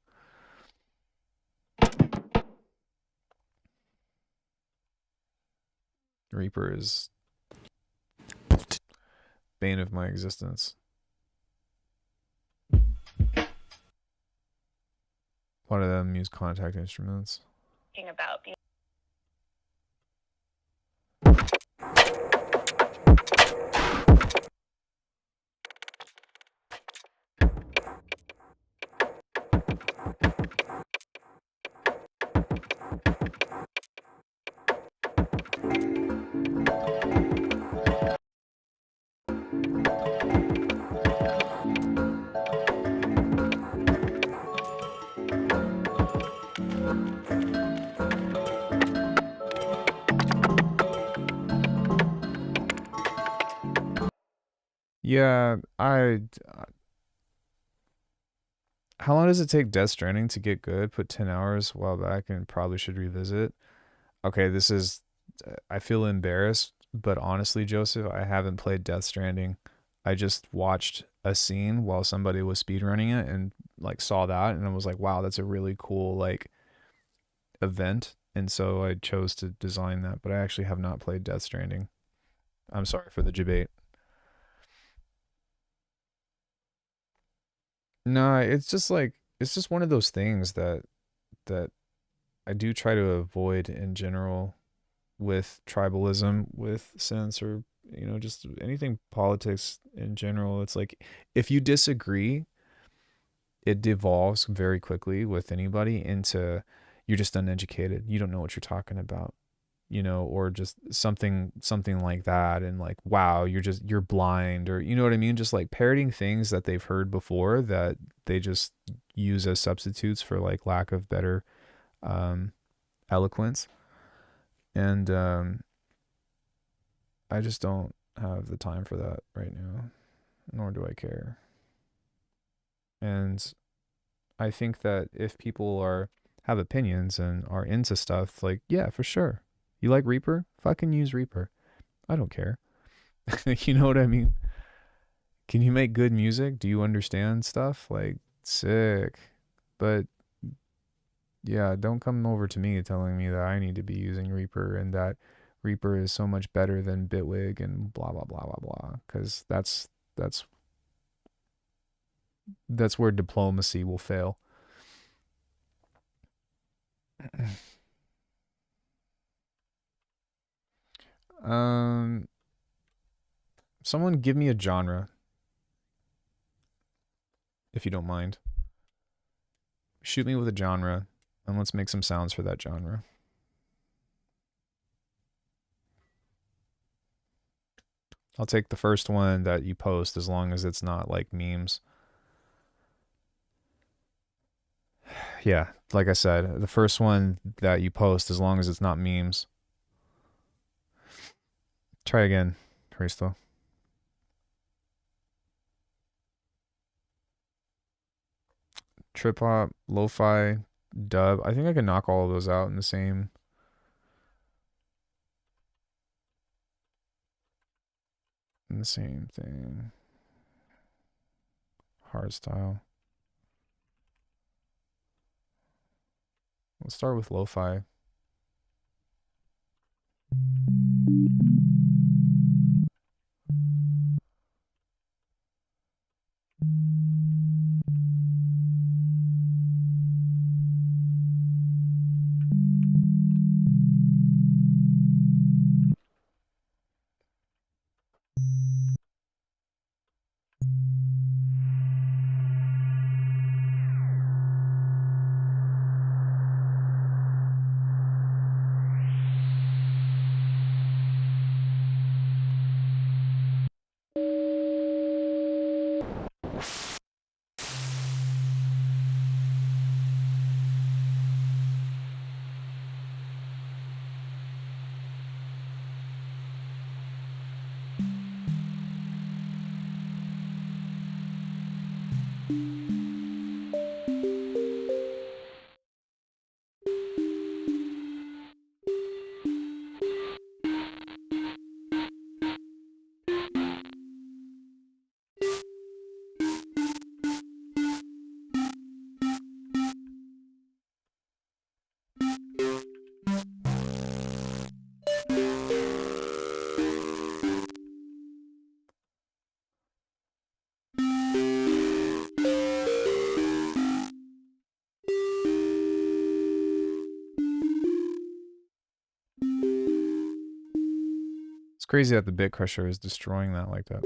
Reaper is bane of my existence. One of them use Contact Instruments. About Yeah, how long does it take Death Stranding to get good? Put 10 hours a while back and probably should revisit. Okay, this is. I feel embarrassed, but honestly, Joseph, I haven't played Death Stranding. I just watched a scene while somebody was speedrunning it and like saw that and I was like, wow, that's a really cool like event. And so I chose to design that, but I actually have not played Death Stranding. I'm sorry for the debate. No, it's just like it's just one of those things that I do try to avoid in general with tribalism, with sense, or just anything politics in general. It's like if you disagree, it devolves very quickly with anybody into you're just uneducated. You don't know what you're talking about, or just something like that. And like, wow, you're blind, or you know what I mean? Just like parroting things that they've heard before that they just use as substitutes for like lack of better um, eloquence. And I just don't have the time for that right now, nor do I care. And I think that if people have opinions and are into stuff, like, yeah, for sure. You like Reaper? Fucking use Reaper. I don't care. You know what I mean? Can you make good music? Do you understand stuff? Like, sick. But yeah, don't come over to me telling me that I need to be using Reaper and that Reaper is so much better than Bitwig and blah blah blah blah blah. Because that's that's where diplomacy will fail. um, someone give me a genre if you don't mind. Shoot me with a genre, and let's make some sounds for that genre. I'll take the first one that you post as long as it's not like memes. Yeah, like I said, the first one that you post as long as it's not memes. Try again, Hristo. Trip hop, lo-fi, dub. I think I can knock all of those out in the same thing. Hardstyle. Let's start with lo-fi. It's crazy that the bit crusher is destroying that like that.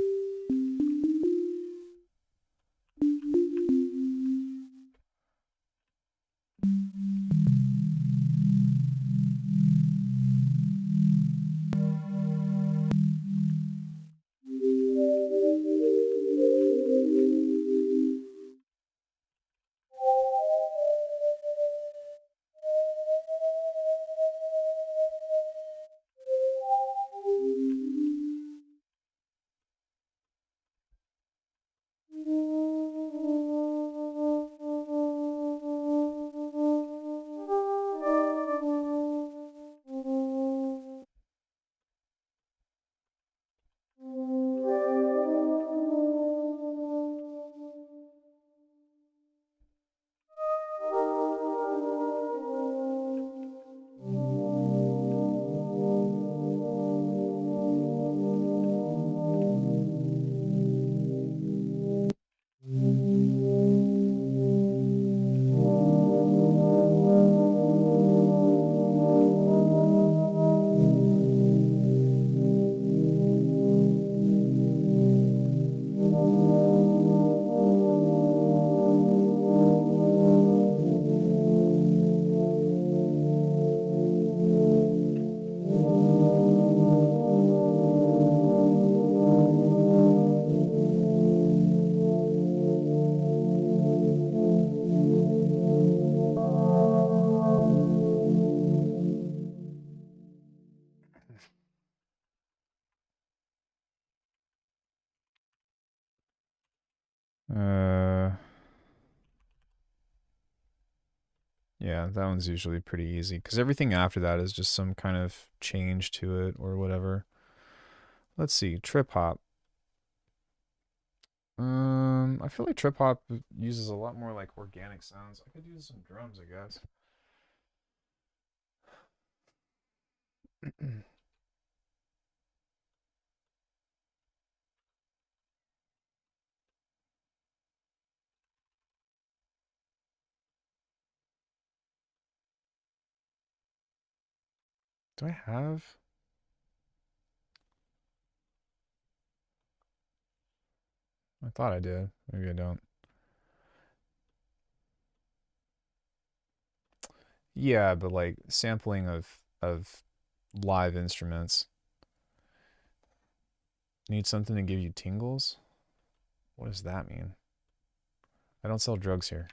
Yeah, that one's usually pretty easy because everything after that is just some kind of change to it or whatever. Let's see, trip hop. I feel like trip hop uses a lot more like organic sounds. I could use some drums, I guess. Do I have? I thought I did. Maybe I don't. Yeah, but like sampling of live instruments. Need something to give you tingles? What does that mean? I don't sell drugs here.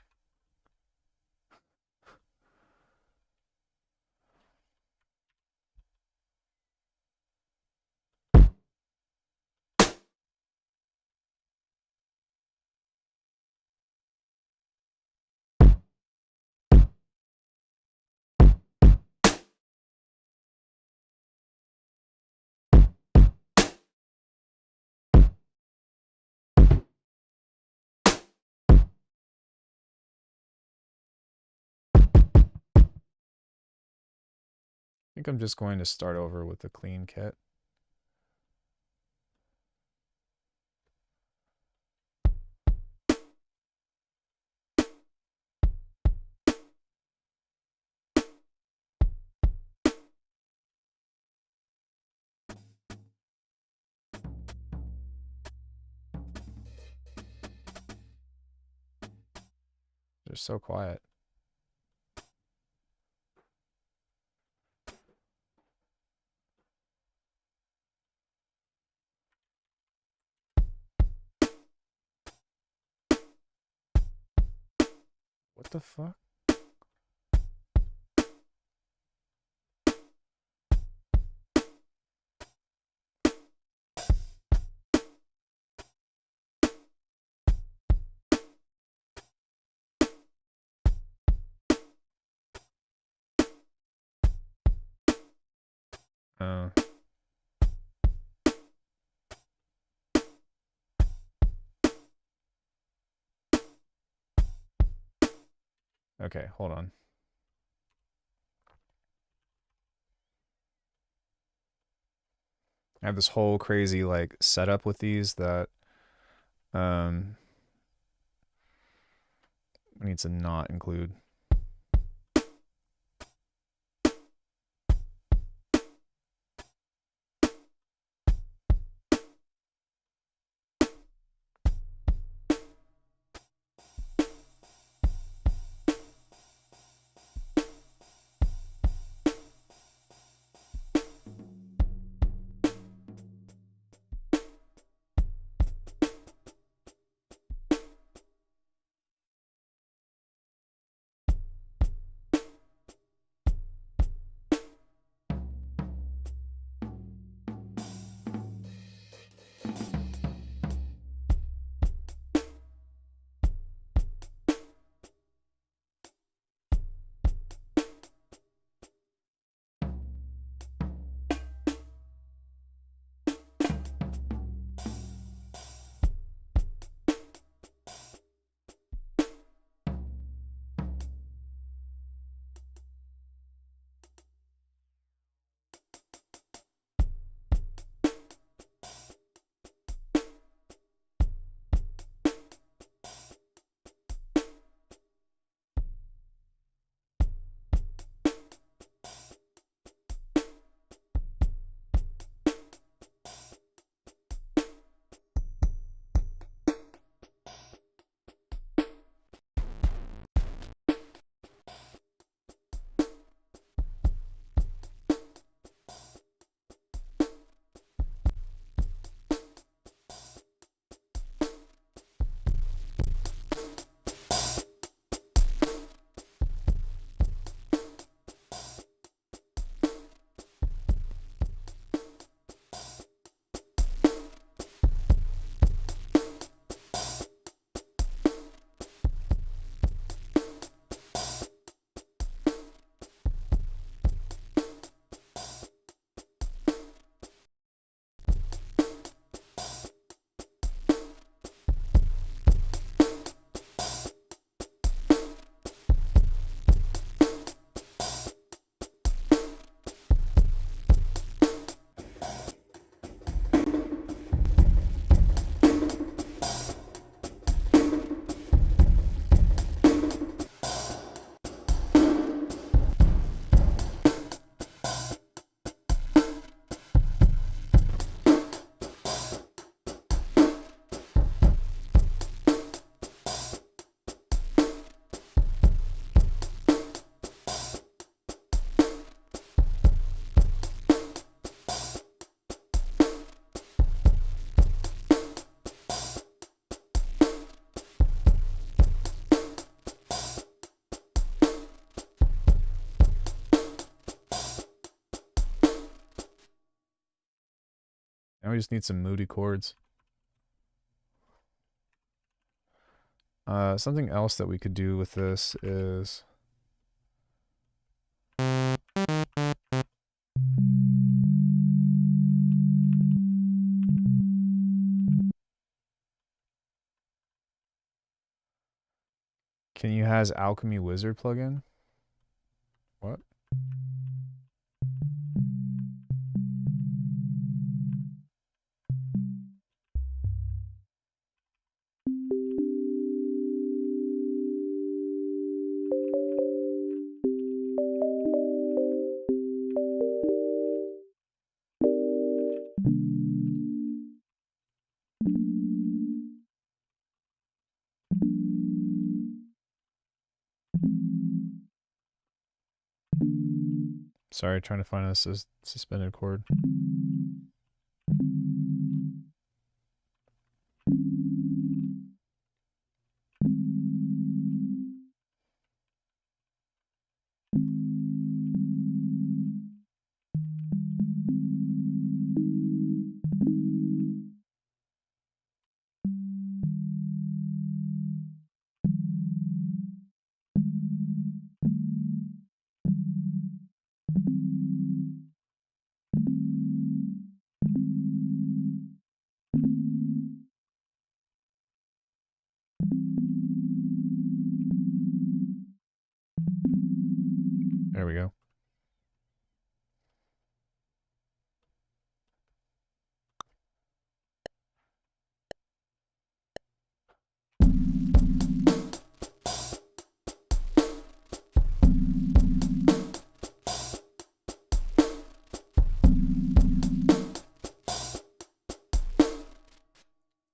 I think I'm just going to start over with a clean kit. They're so quiet. What the fuck? Oh. Okay, hold on. I have this whole crazy like setup with these that um I need to not include. Now we just need some moody chords. Something else that we could do with this is can you has Alchemy Wizard plugin? What? Sorry, trying to find a suspended chord.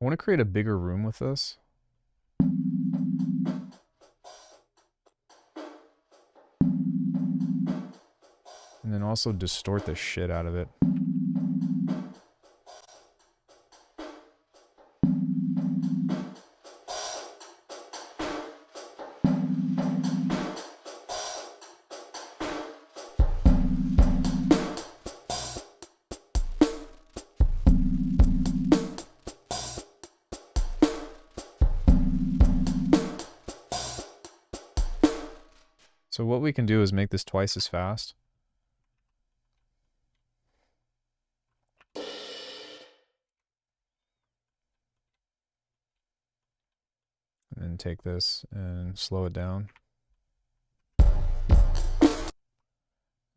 I want to create a bigger room with this. And then also distort the shit out of it. So what we can do is make this twice as fast. And then take this and slow it down. Let's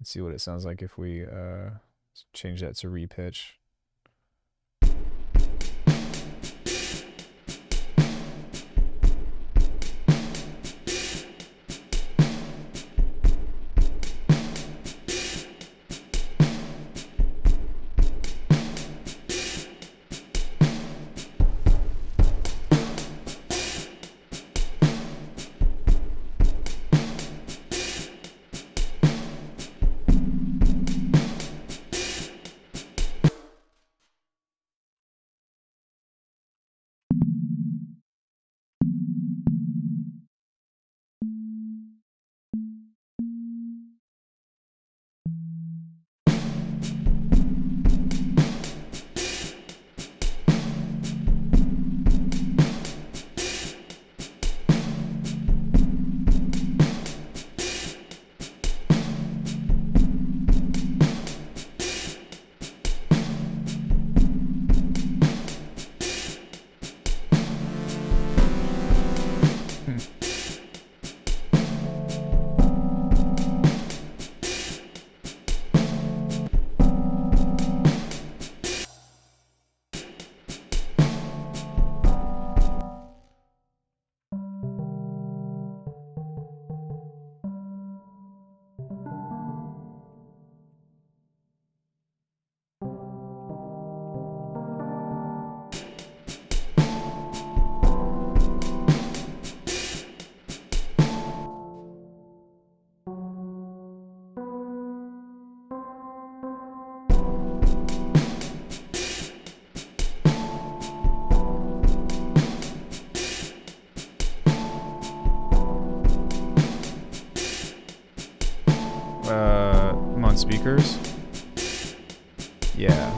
see what it sounds like if we change that to repitch. I'm on speakers. Yeah.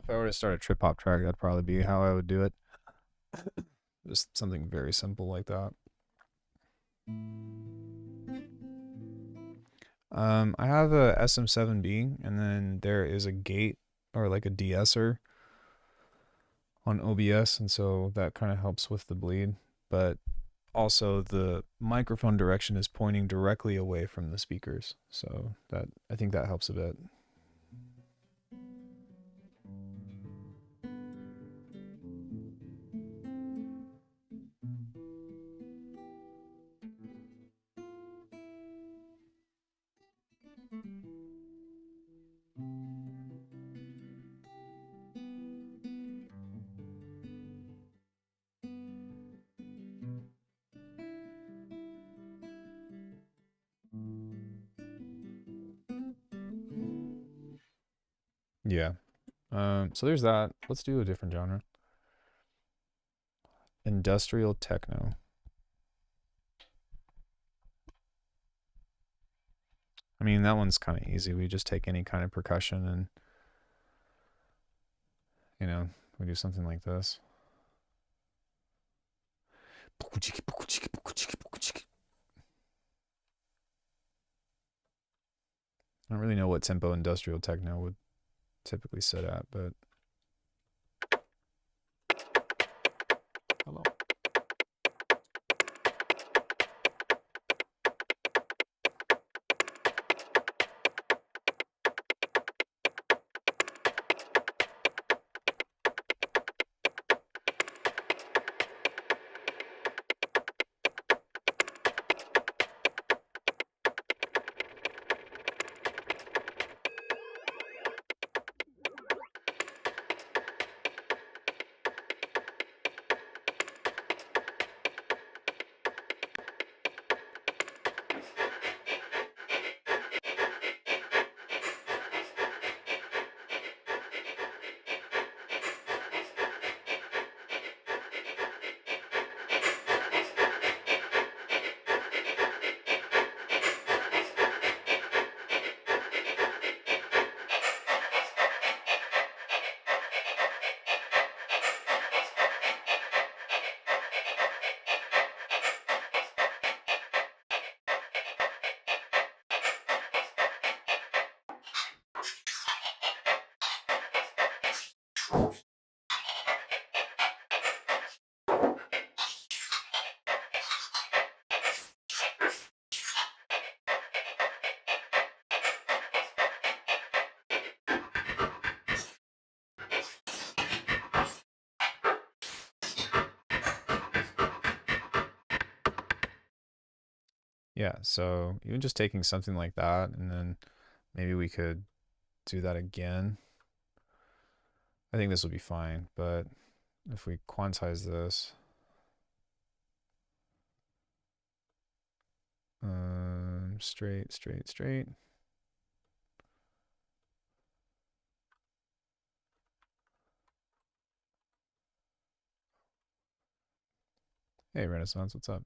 If I were to start a trip hop track, that'd probably be how I would do it. Just something very simple like that. I have a SM7B, and then there is a gate or like a de-esser on OBS, and so that kind of helps with the bleed. But also the microphone direction is pointing directly away from the speakers. So that I think that helps a bit. Yeah. So there's that. Let's do a different genre. Industrial techno. I mean, that one's kind of easy. We just take any kind of percussion and, you know, we do something like this. I don't really know what tempo industrial techno would typically sit at, but hello. Yeah, so even just taking something like that, and then maybe we could do that again. I think this will be fine, but if we quantize this, straight, straight, straight. Hey, Renaissance, what's up?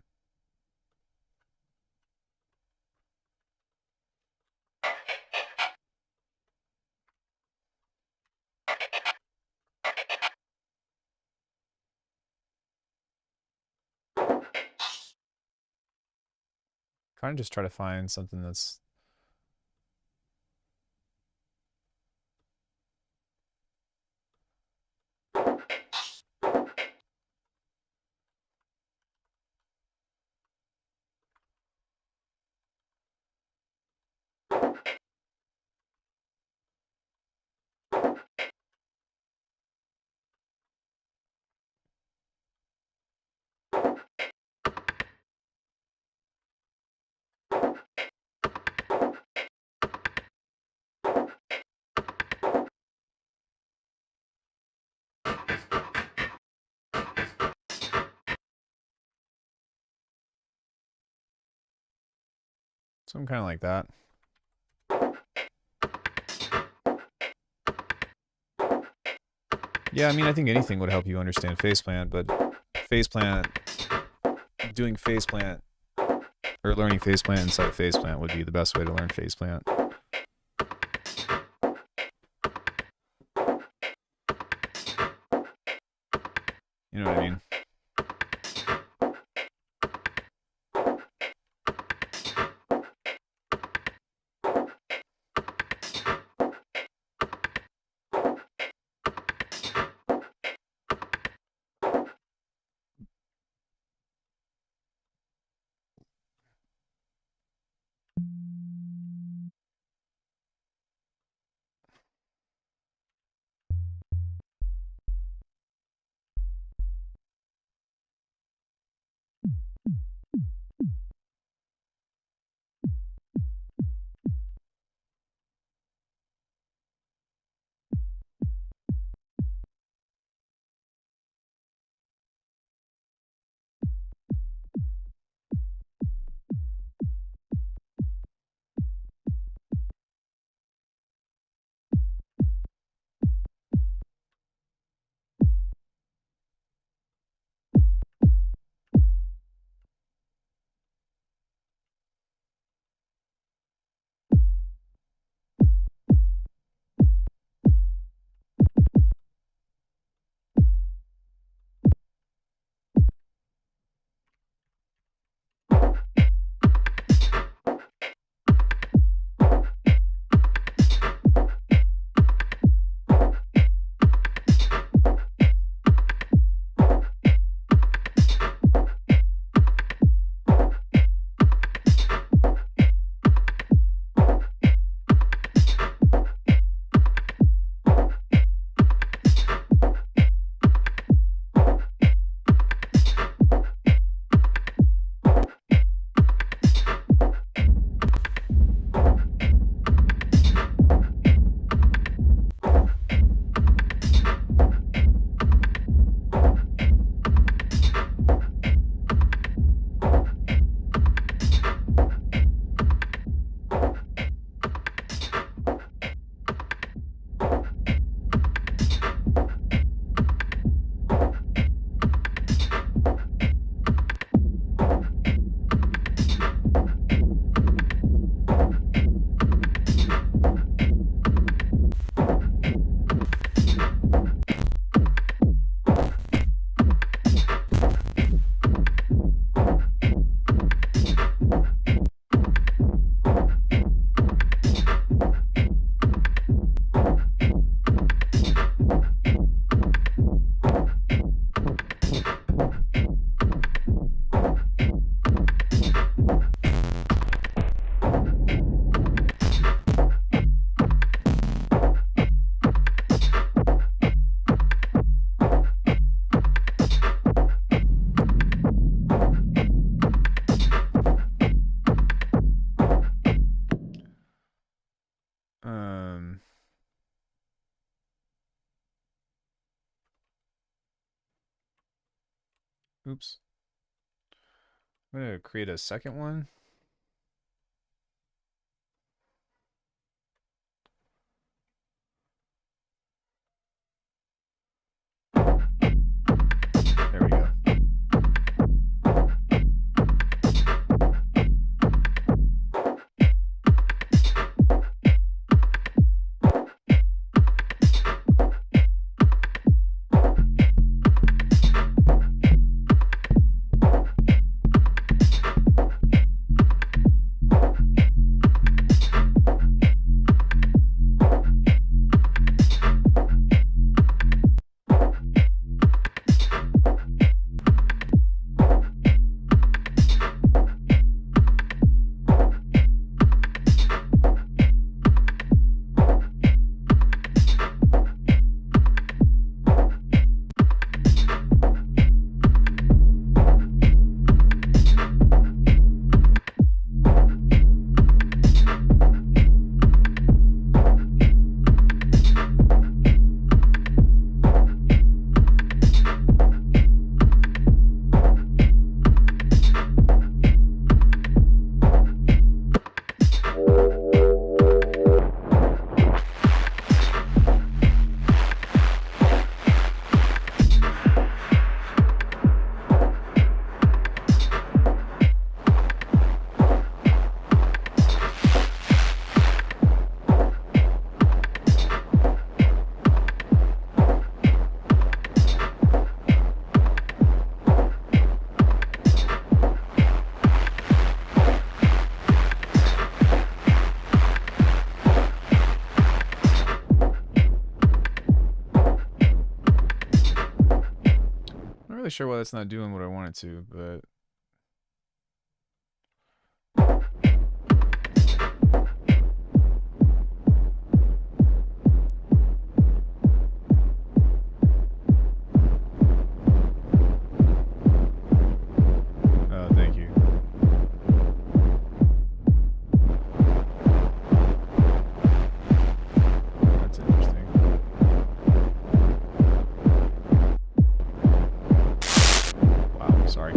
Kind of just try to find something that's something kind of like that. Yeah, I mean, I think anything would help you understand faceplant, but faceplant, doing faceplant, or learning faceplant inside faceplant would be the best way to learn faceplant. You know what I mean? Oops. I'm gonna create a second one. There we go. Not really sure why that's not doing what I want it to, but thank you. That's interesting. Wow, sorry.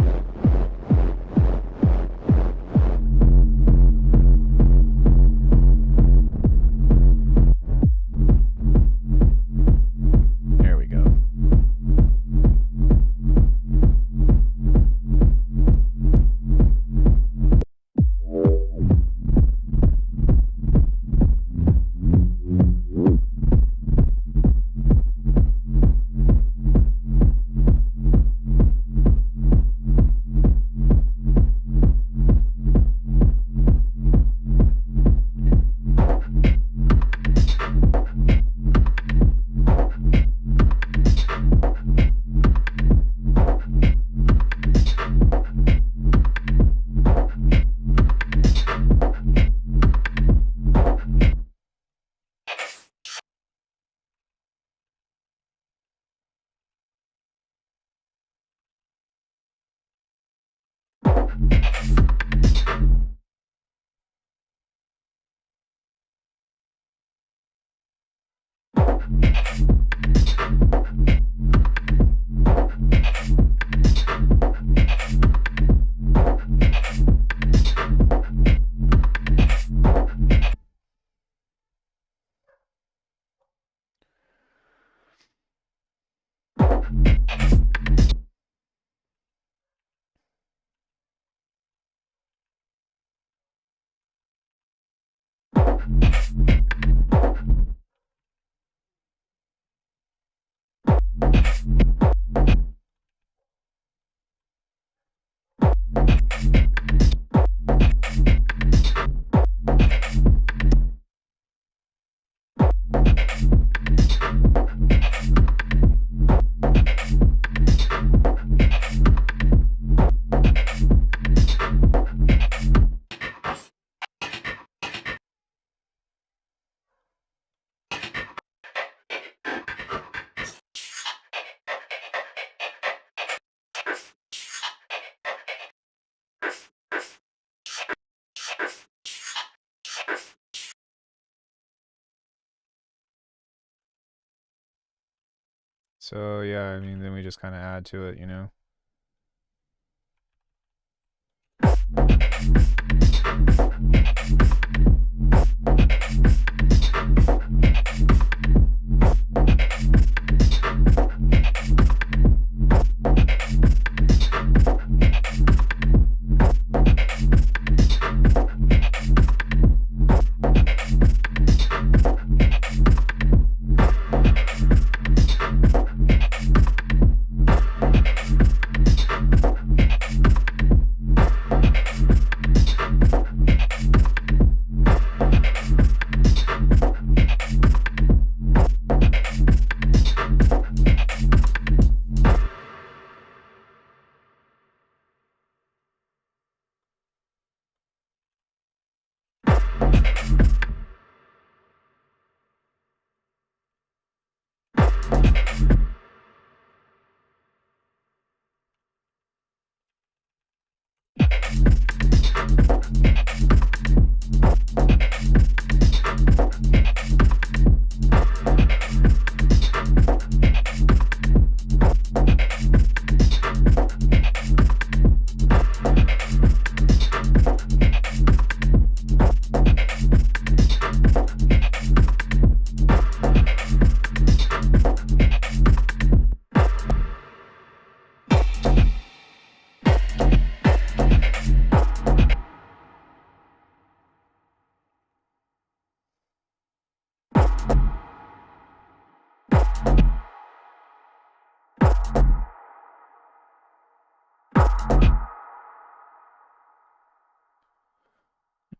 There we go. So yeah, I mean, then we just kind of add to it, you know.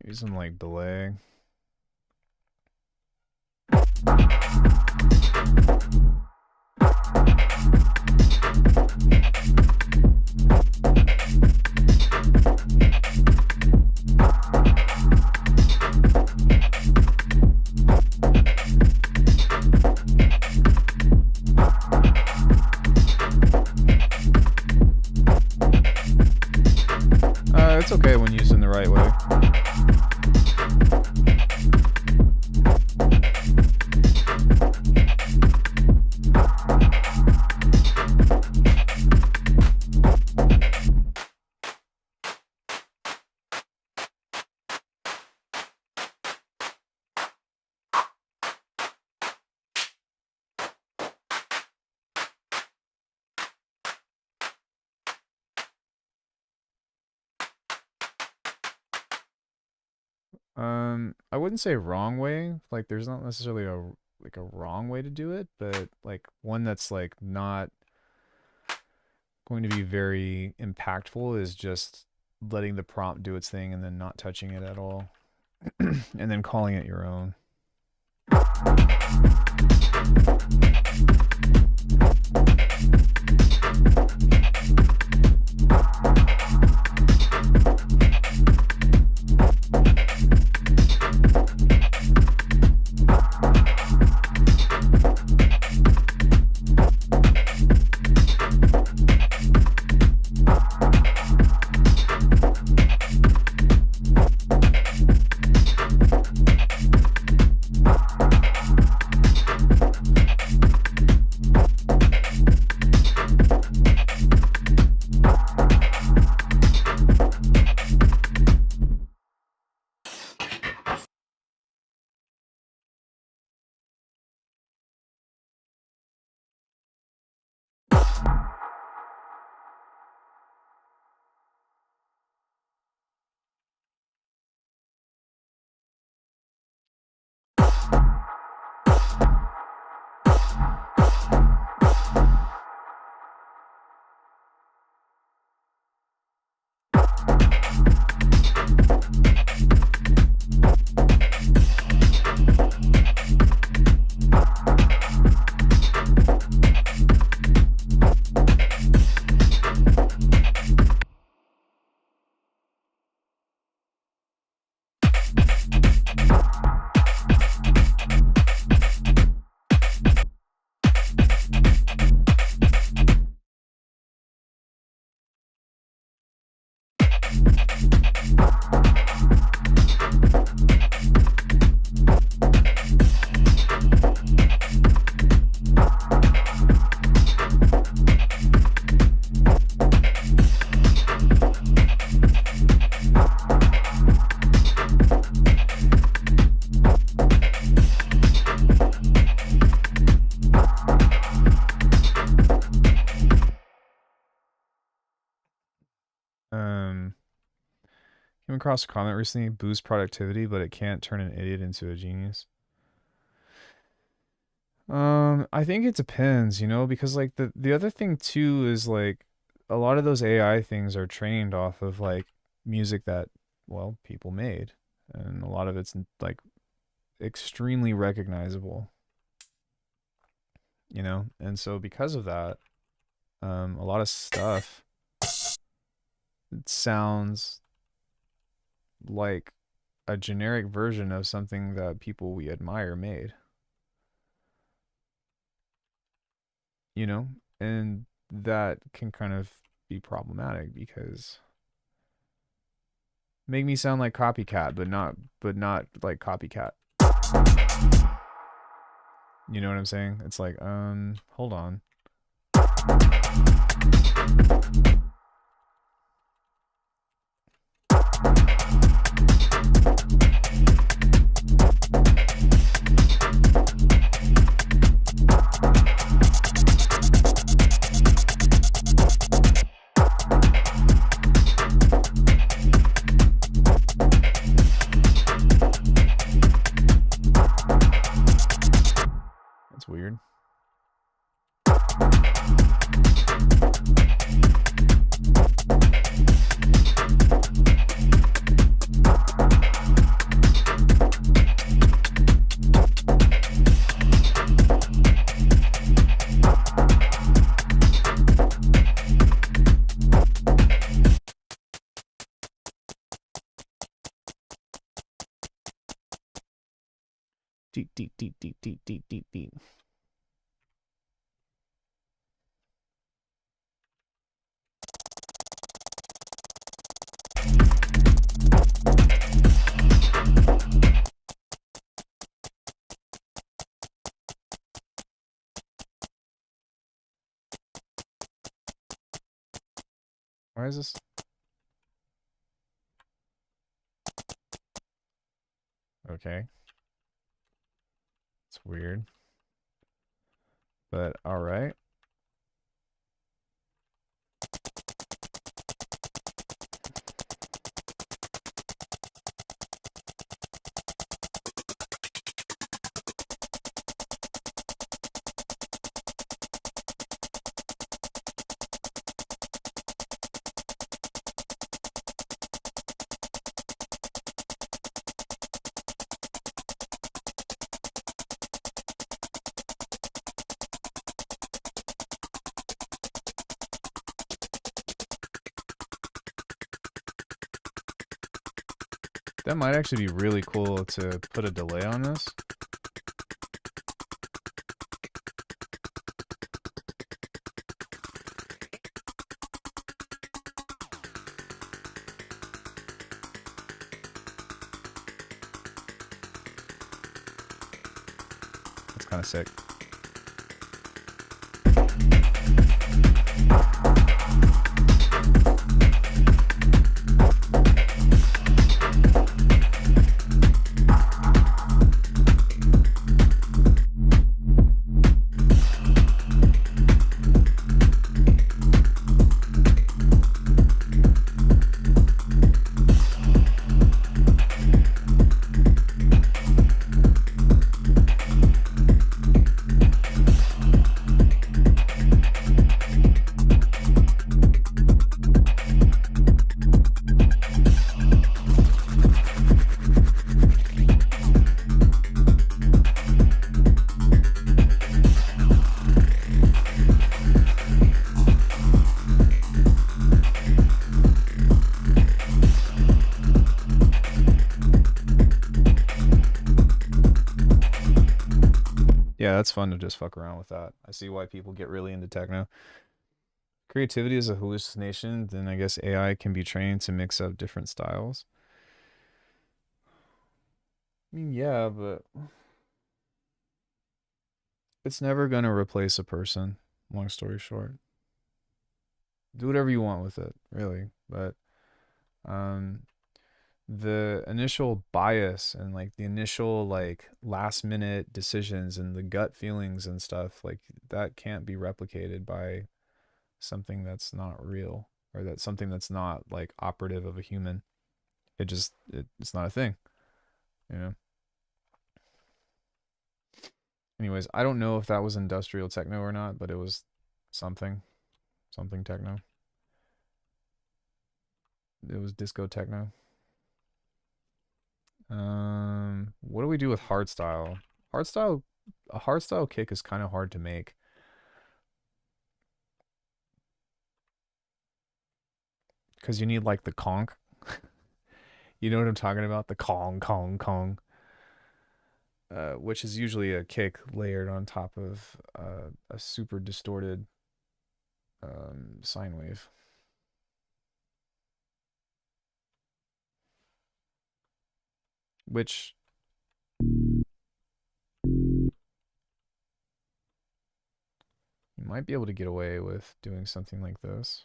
Maybe some like delay. It's okay when used in the right way. I wouldn't say wrong way. Like, there's not necessarily a wrong way to do it, but like one that's like not going to be very impactful is just letting the prompt do its thing and then not touching it at all, and then calling it your own. Um, came across a comment recently: boost productivity, but it can't turn an idiot into a genius. I think it depends, because like the other thing too is like a lot of those AI things are trained off of like music that, well, people made, and a lot of it's like extremely recognizable, and so because of that, a lot of stuff sounds like a generic version of something that people we admire made, you know, and that can kind of be problematic because make me sound like copycat, but not like copycat. You know what I'm saying? It's like, hold on. That's weird. Deep, deep, deep, deep, deep, deep, deep, deep. Why is this? Okay. It's weird. But all right. That might actually be really cool to put a delay on this. That's kind of sick. Yeah, that's fun to just fuck around with that. I see why people get really into techno. Creativity is a hallucination, then I guess AI can be trained to mix up different styles. I mean, yeah, but it's never going to replace a person, long story short. Do whatever you want with it, really. But um the initial bias and like the initial like last minute decisions and the gut feelings and stuff like that can't be replicated by something that's not real or that something that's not like operative of a human, it's not a thing, you know. Anyways, I don't know if that was industrial techno or not, but it was something techno. It was disco techno. What do we do with hardstyle? Hardstyle, a hardstyle kick is kind of hard to make. Because you need like the conk. You know what I'm talking about? The kong, kong, kong. Which is usually a kick layered on top of a super distorted sine wave. Which you might be able to get away with doing something like this.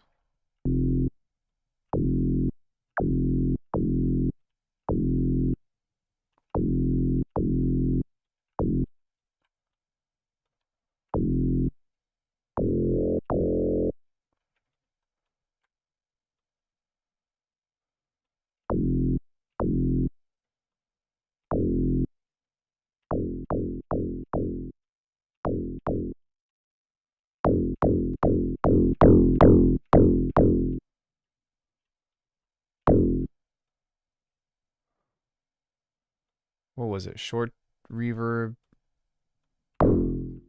What was it? Short reverb. And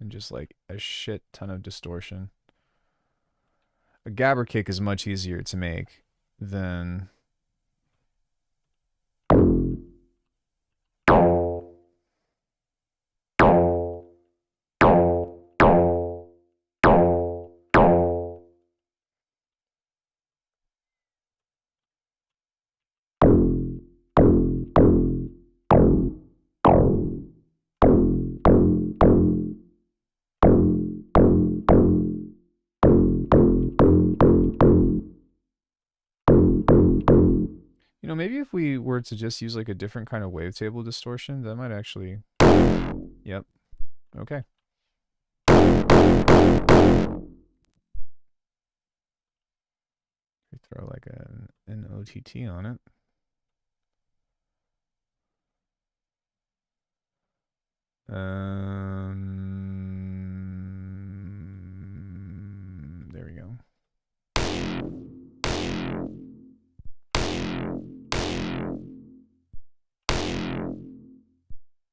just like a shit ton of distortion. A gabber kick is much easier to make than you know, maybe if we were to just use like a different kind of wavetable distortion, that might actually. Yep. Okay. We throw like an OTT on it. There we go.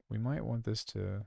We might want this to.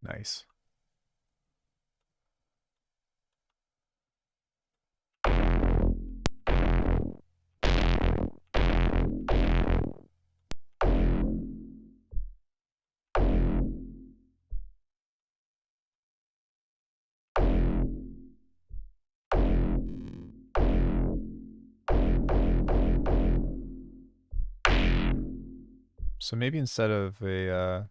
Nice. So maybe instead of a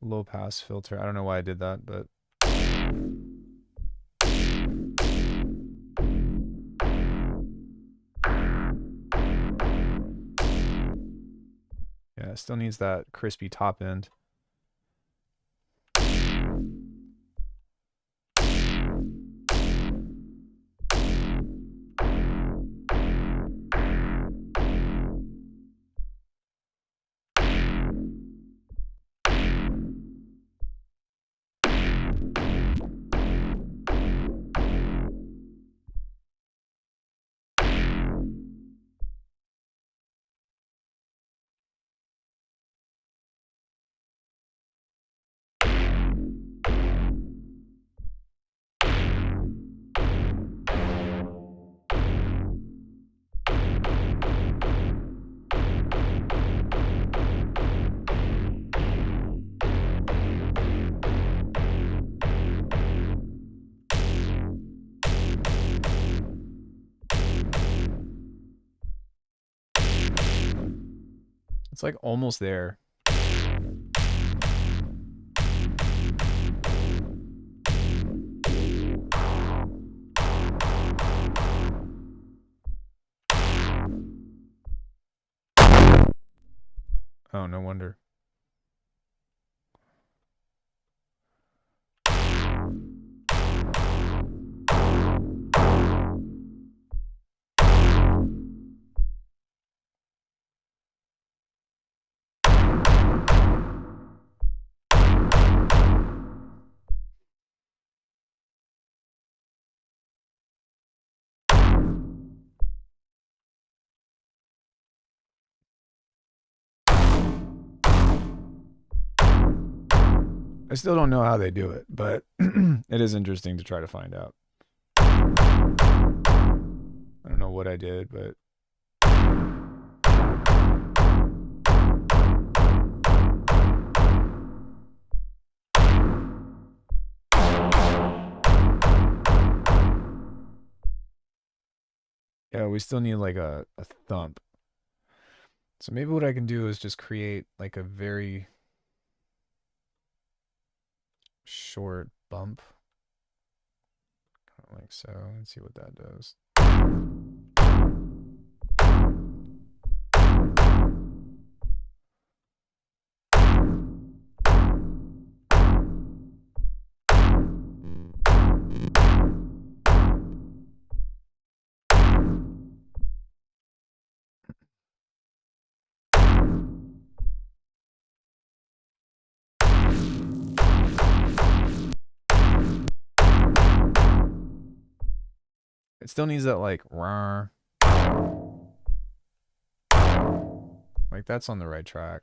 low pass filter, I don't know why I did that, but yeah, it still needs that crispy top end. It's like almost there. Oh, no wonder. I still don't know how they do it, but it is interesting to try to find out. I don't know what I did, but yeah, we still need like a thump. So maybe what I can do is just create like a very short bump. Kind of like so. Let's see what that does. It still needs that like rawr. Like that's on the right track.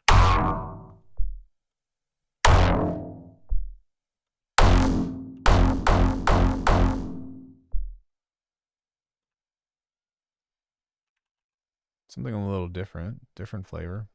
Something a little different flavor.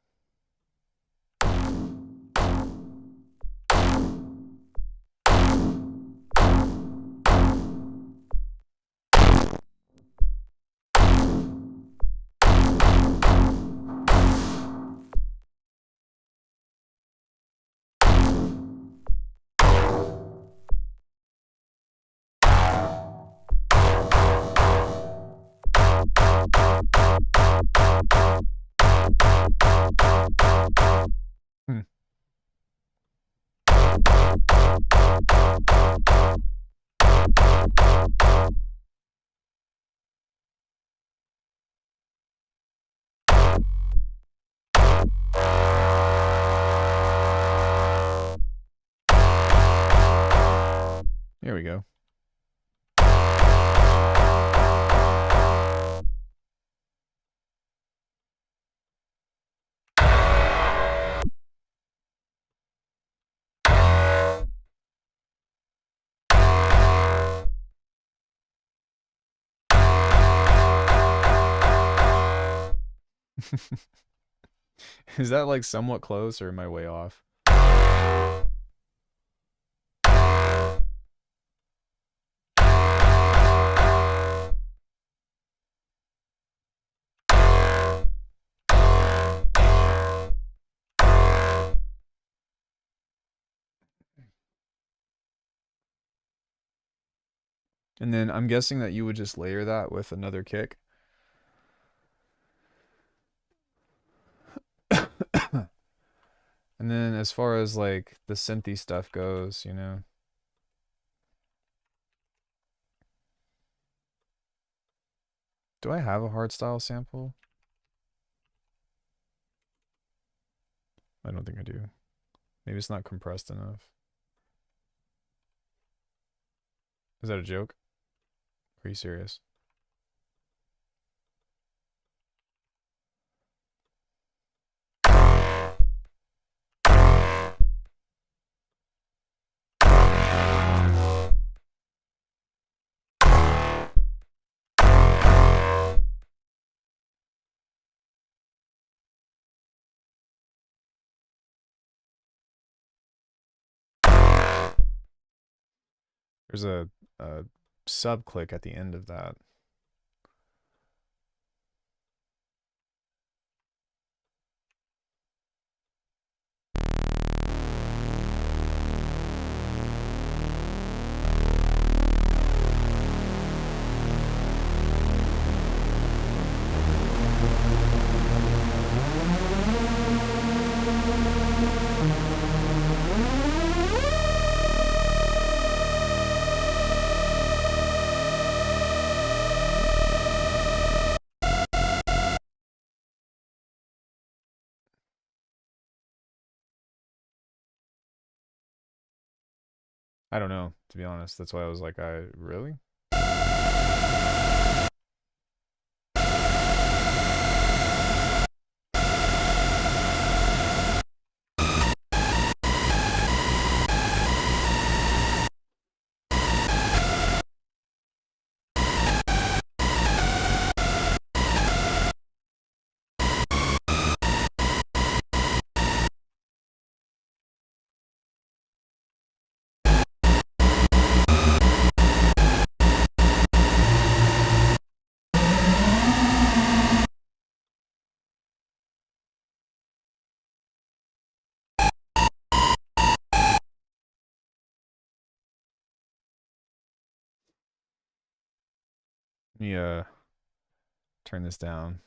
Hmm. Here we go. Is that like somewhat close or am I way off? And then I'm guessing that you would just layer that with another kick. And then as far as like the synthy stuff goes, you know. Do I have a hardstyle sample? I don't think I do. Maybe it's not compressed enough. Is that a joke? Are you serious? There's a sub click at the end of that. I don't know, to be honest. That's why I was like, I really? Let me turn this down.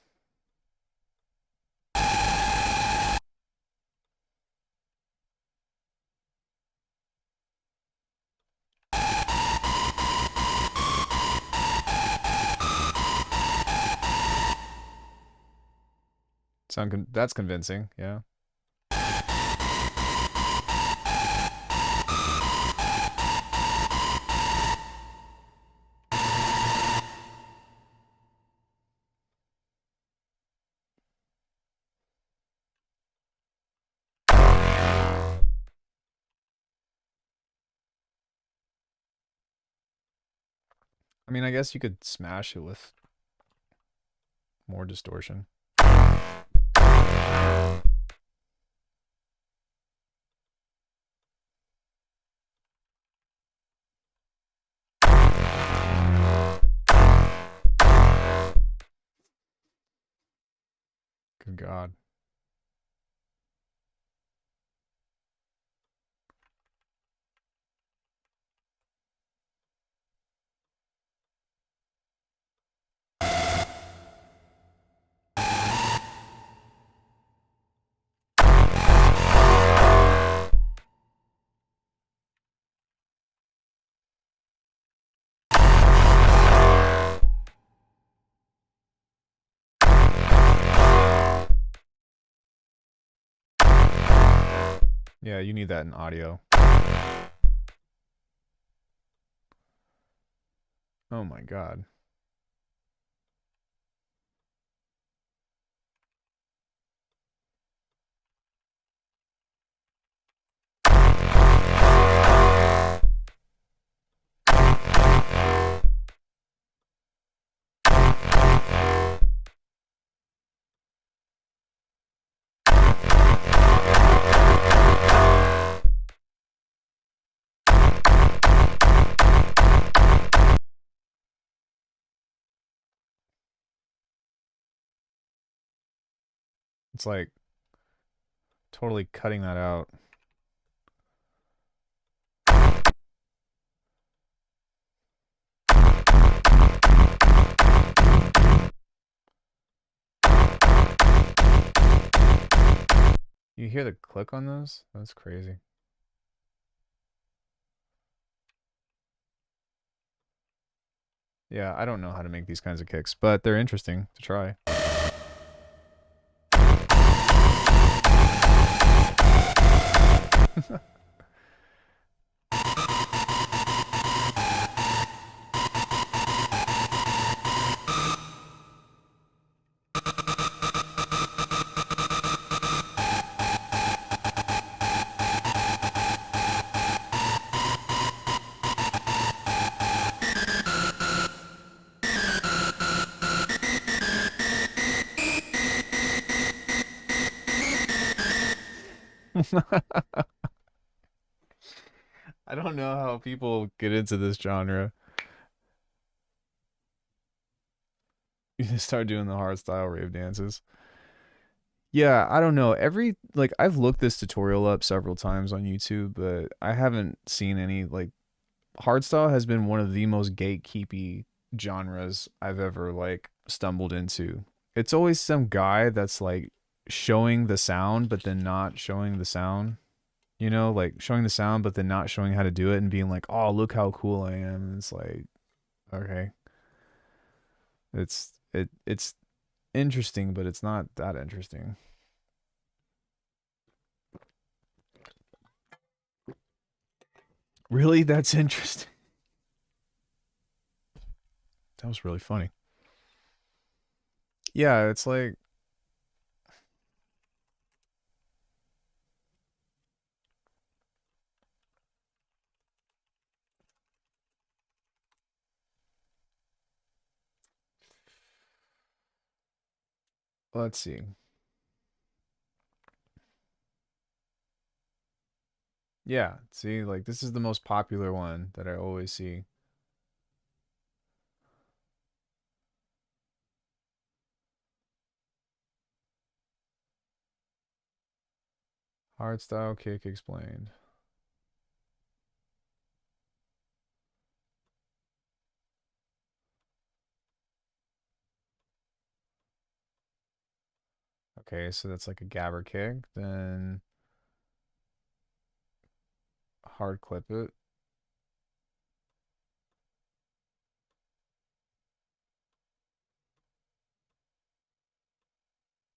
That's convincing, yeah. I mean, I guess you could smash it with more distortion. Good God. Yeah, you need that in audio. Oh my God. It's like totally cutting that out. You hear the click on those? That's crazy. Yeah, I don't know how to make these kinds of kicks, but they're interesting to try. I don't know how people get into this genre. You just start doing the hard style rave dances. Yeah, I don't know. I've looked this tutorial up several times on YouTube, but I haven't seen any like hardstyle has been one of the most gatekeepy genres I've ever like stumbled into. It's always some guy that's like showing the sound but then not showing the sound. You know, like showing the sound but then not showing how to do it and being like, "Oh, look how cool I am." And it's like, okay. It's interesting, but it's not that interesting. Really? That's interesting. That was really funny. Yeah, it's like let's see. Yeah, see, like this is the most popular one that I always see. Hard style kick explained. Okay, so that's like a gabber kick. Then hard clip it.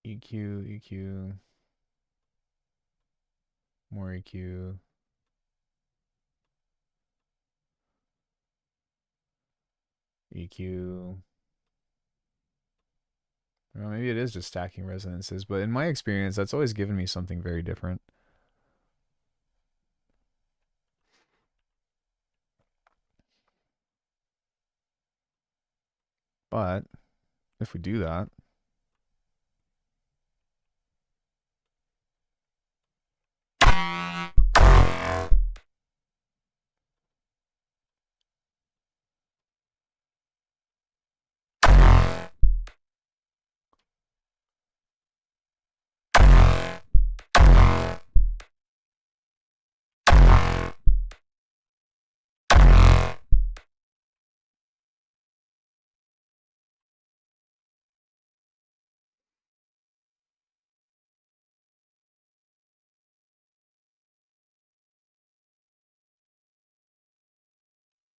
EQ, EQ, more EQ. EQ. Well, maybe it is just stacking resonances, but in my experience, that's always given me something very different. But if we do that,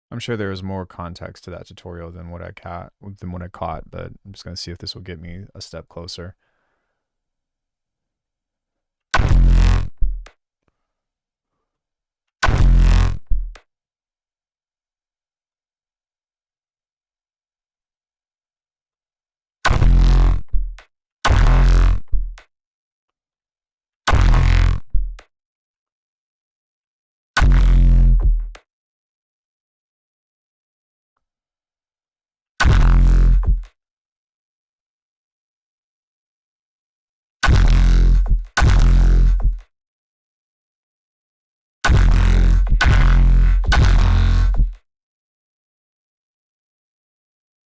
I'm sure there was more context to that tutorial than what I caught, but I'm just gonna see if this will get me a step closer.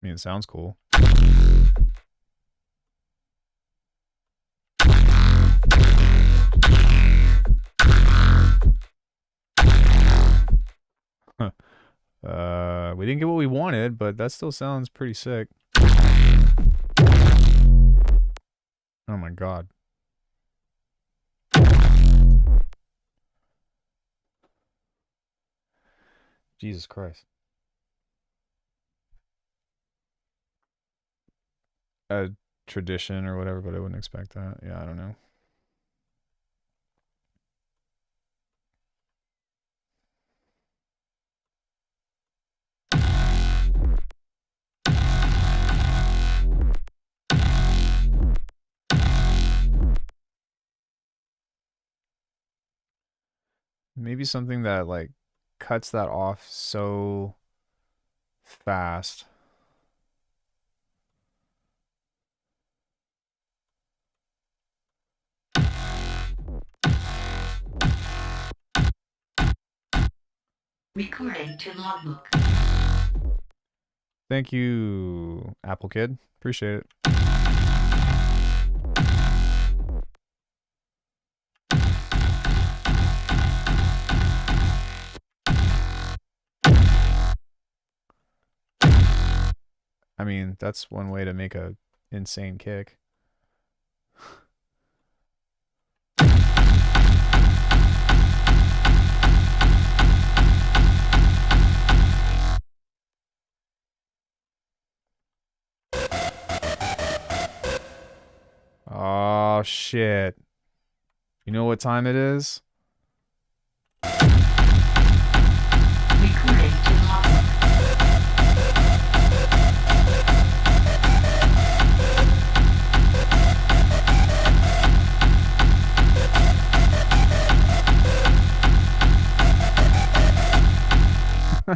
I mean, it sounds cool. We didn't get what we wanted, but that still sounds pretty sick. Oh my god. Jesus Christ. A tradition or whatever, but I wouldn't expect that. Yeah, I don't know. Maybe something that like cuts that off so fast. Recording to logbook. Thank you, Apple Kid. Appreciate it. I mean, that's one way to make a insane kick. Oh shit. You know what time it is?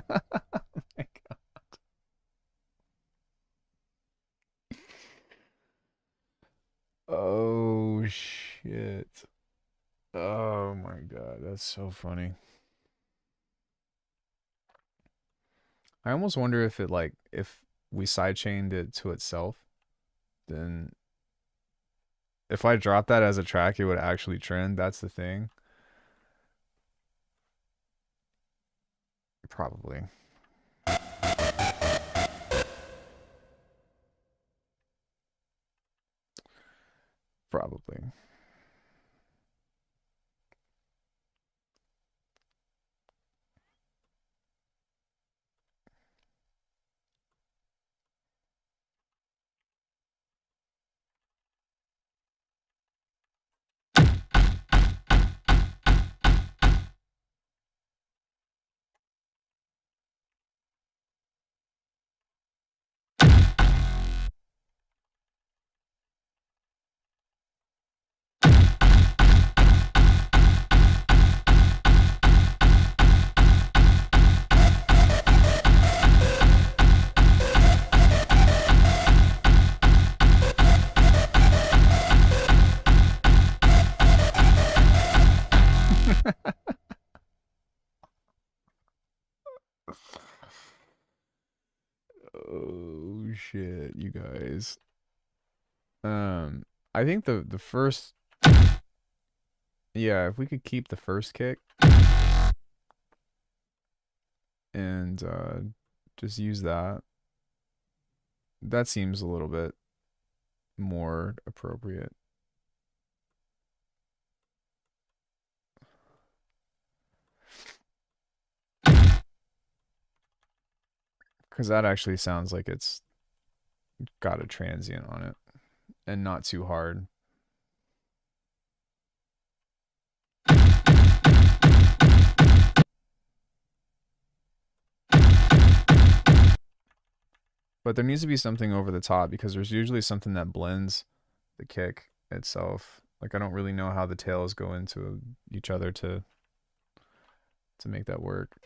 my God. Oh shit. Oh my God, that's so funny. I almost wonder if it like if we sidechained it to itself, then if I drop that as a track, it would actually trend. That's the thing. Probably. Probably. Oh shit, you guys. Um, I think the first, yeah, if we could keep the first kick and just use that, that seems a little bit more appropriate. Because that actually sounds like it's got a transient on it and not too hard. But there needs to be something over the top because there's usually something that blends the kick itself. Like I don't really know how the tails go into each other to make that work.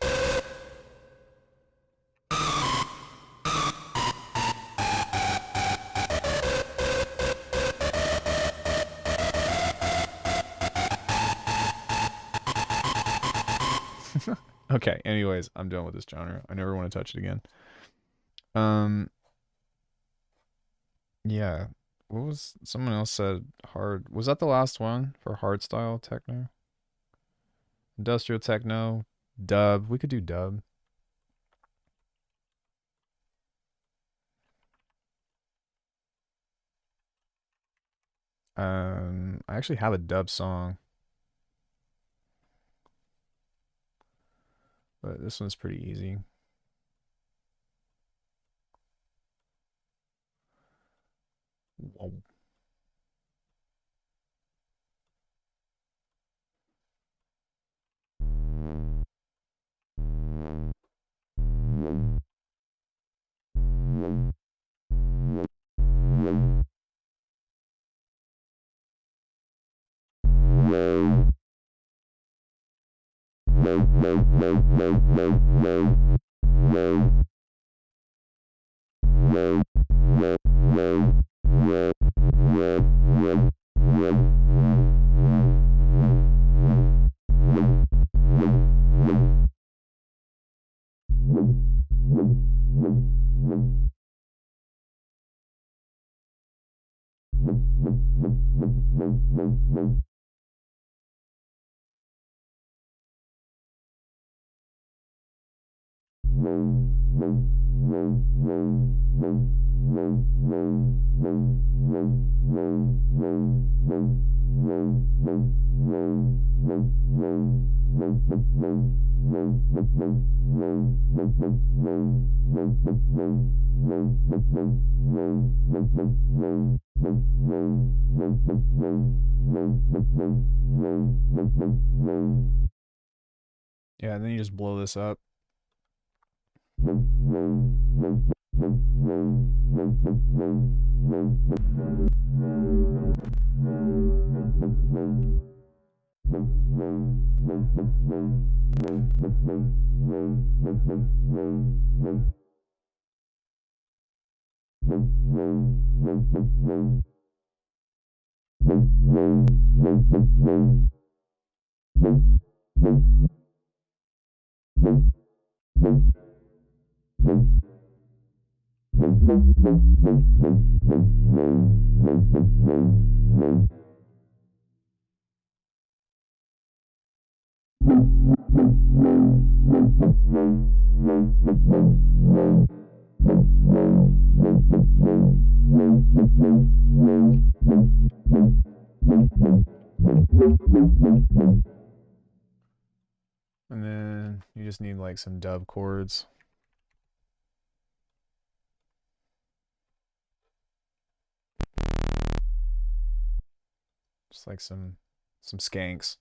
Okay, anyways, I'm done with this genre. I never want to touch it again. Um yeah. What was someone else said hard? Was that the last one for hardstyle techno? Industrial techno, dub. We could do dub. I actually have a dub song, but this one's pretty easy. Whoa. Yeah, and then you just blow this up. And then you just need like some dub chords. Just like some skanks.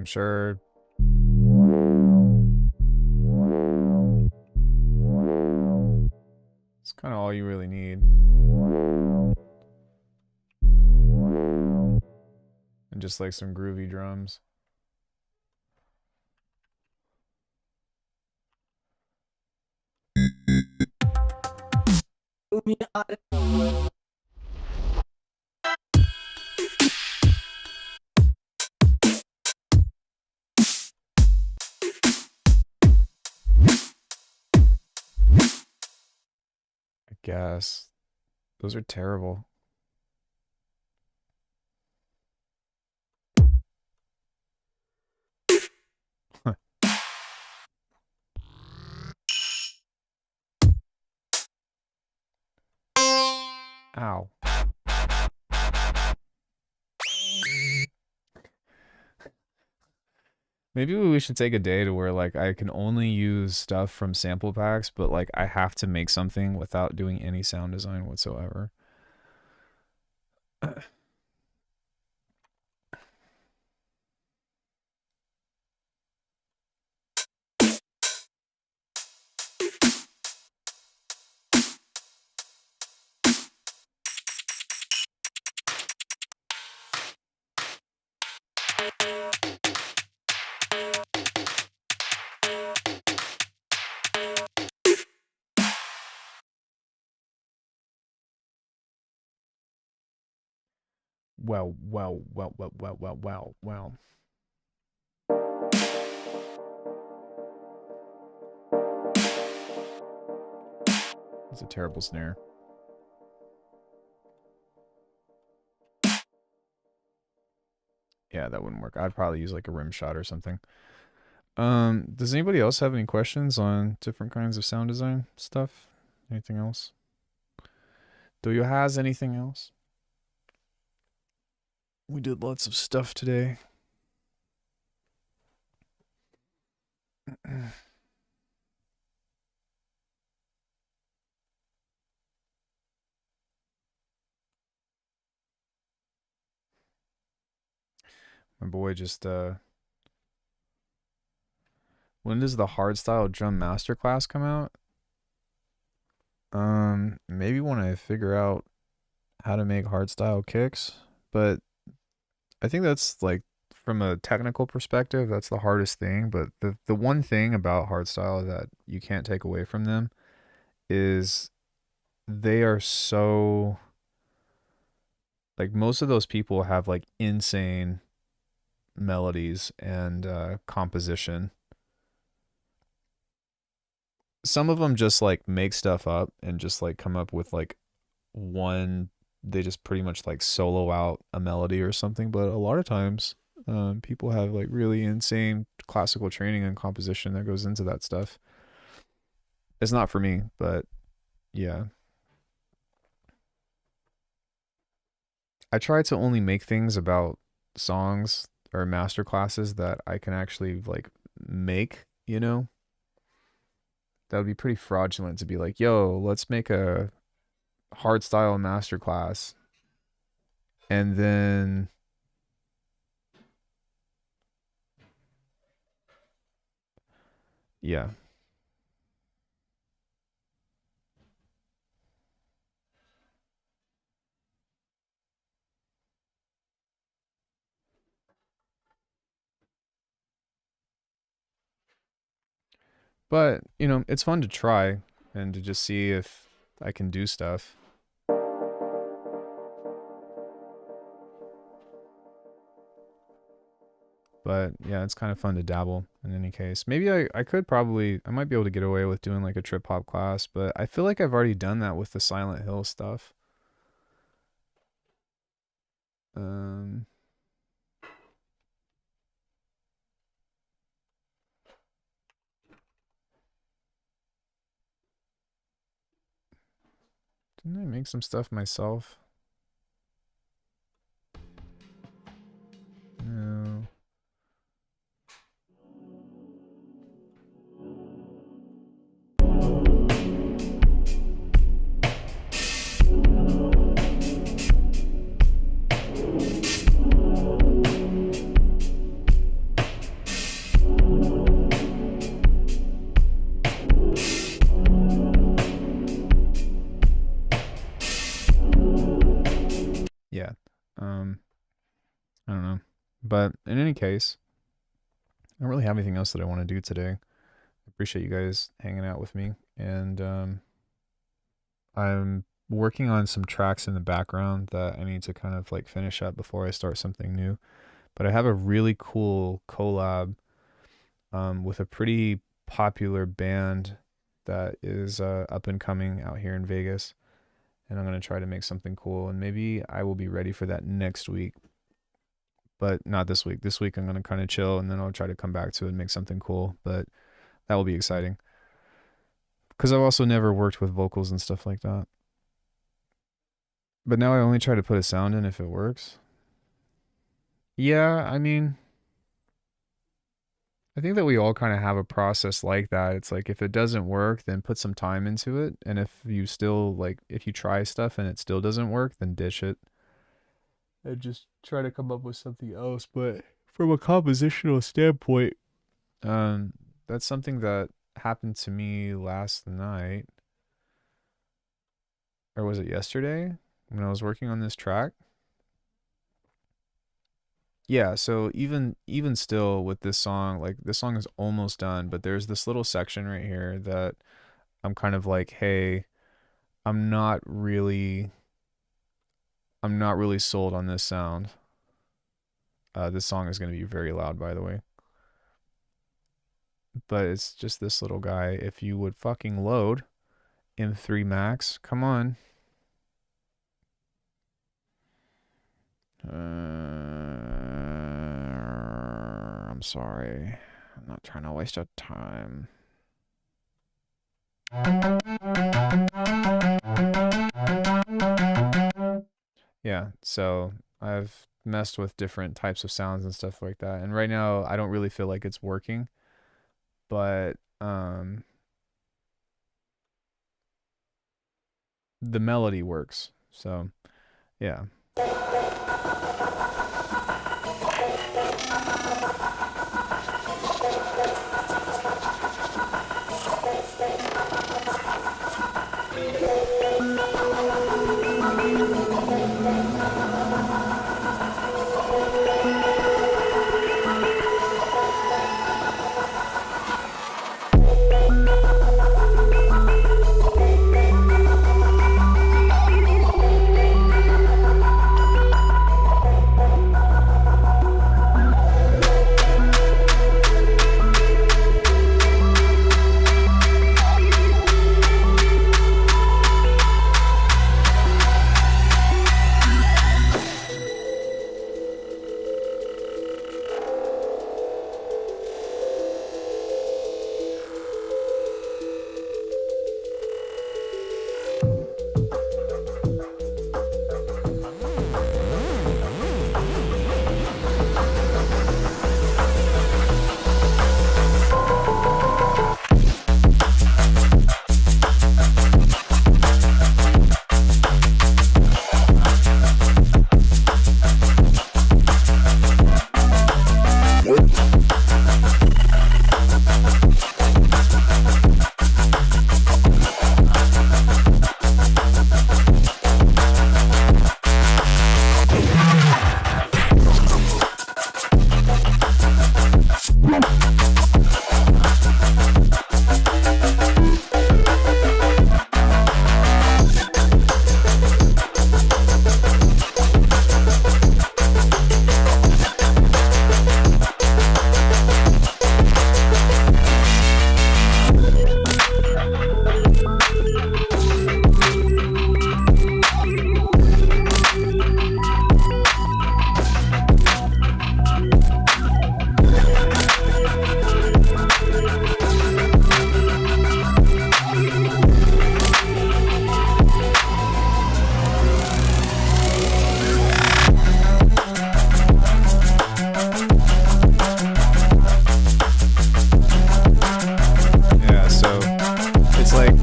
I'm sure it's kind of all you really need. And just like some groovy drums. guess. Those are terrible. Ow. Maybe we should take a day to where like I can only use stuff from sample packs, but like I have to make something without doing any sound design whatsoever. Well. It's a terrible snare. Yeah, that wouldn't work. I'd probably use like a rim shot or something. Does anybody else have any questions on different kinds of sound design stuff? Anything else? Do you has anything else? We did lots of stuff today. My boy just when does the hardstyle drum masterclass come out? Maybe when I figure out how to make hardstyle kicks, but I think that's like from a technical perspective, that's the hardest thing, but the one thing about hardstyle that you can't take away from them is they are so like most of those people have like insane melodies and composition. Some of them just like make stuff up and just like come up with like one, they just pretty much like solo out a melody or something, but a lot of times people have like really insane classical training and composition that goes into that stuff. It's not for me, but yeah. I try to only make things about songs or master classes that I can actually like make, you know? That would be pretty fraudulent to be like, yo, let's make a hardstyle master class. And then yeah. But, you know, it's fun to try and to just see if I can do stuff. But yeah, it's kind of fun to dabble in any case. Maybe I could probably, I might be able to get away with doing like a trip hop class, but I feel like I've already done that with the Silent Hill stuff. Um, didn't I make some stuff myself? No. Yeah. I don't know. But in any case, I don't really have anything else that I want to do today. I appreciate you guys hanging out with me. And I'm working on some tracks in the background that I need to kind of like finish up before I start something new. But I have a really cool collab with a pretty popular band that is up and coming out here in Vegas, and I'm gonna try to make something cool, and maybe I will be ready for that next week, but not this week. This week I'm gonna kind of chill, and then I'll try to come back to it and make something cool, but that will be exciting because I've also never worked with vocals and stuff like that. But now I only try to put a sound in if it works. Yeah, I mean, I think that we all kind of have a process like that. It's like if it doesn't work, then put some time into it. And if you still like, if you try stuff and it still doesn't work, then ditch it and just try to come up with something else. But from a compositional standpoint, that's something that happened to me last night, or was it yesterday when I was working on this track? Yeah, so even still with this song, like this song is almost done, but there's this little section right here that I'm kind of like, hey, I'm not really sold on this sound. This song is going to be very loud, by the way. But it's just this little guy. If you would fucking load in 3 Max, come on. I'm sorry. I'm not trying to waste your time. Yeah, so I've messed with different types of sounds and stuff like that. And right now I don't really feel like it's working, but the melody works. So, yeah.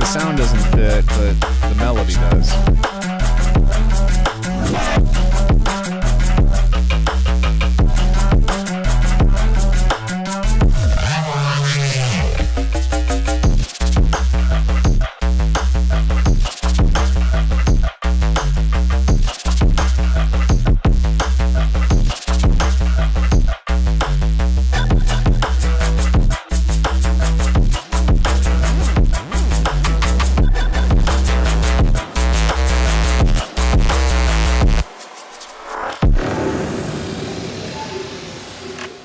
Sound doesn't fit, but the melody does.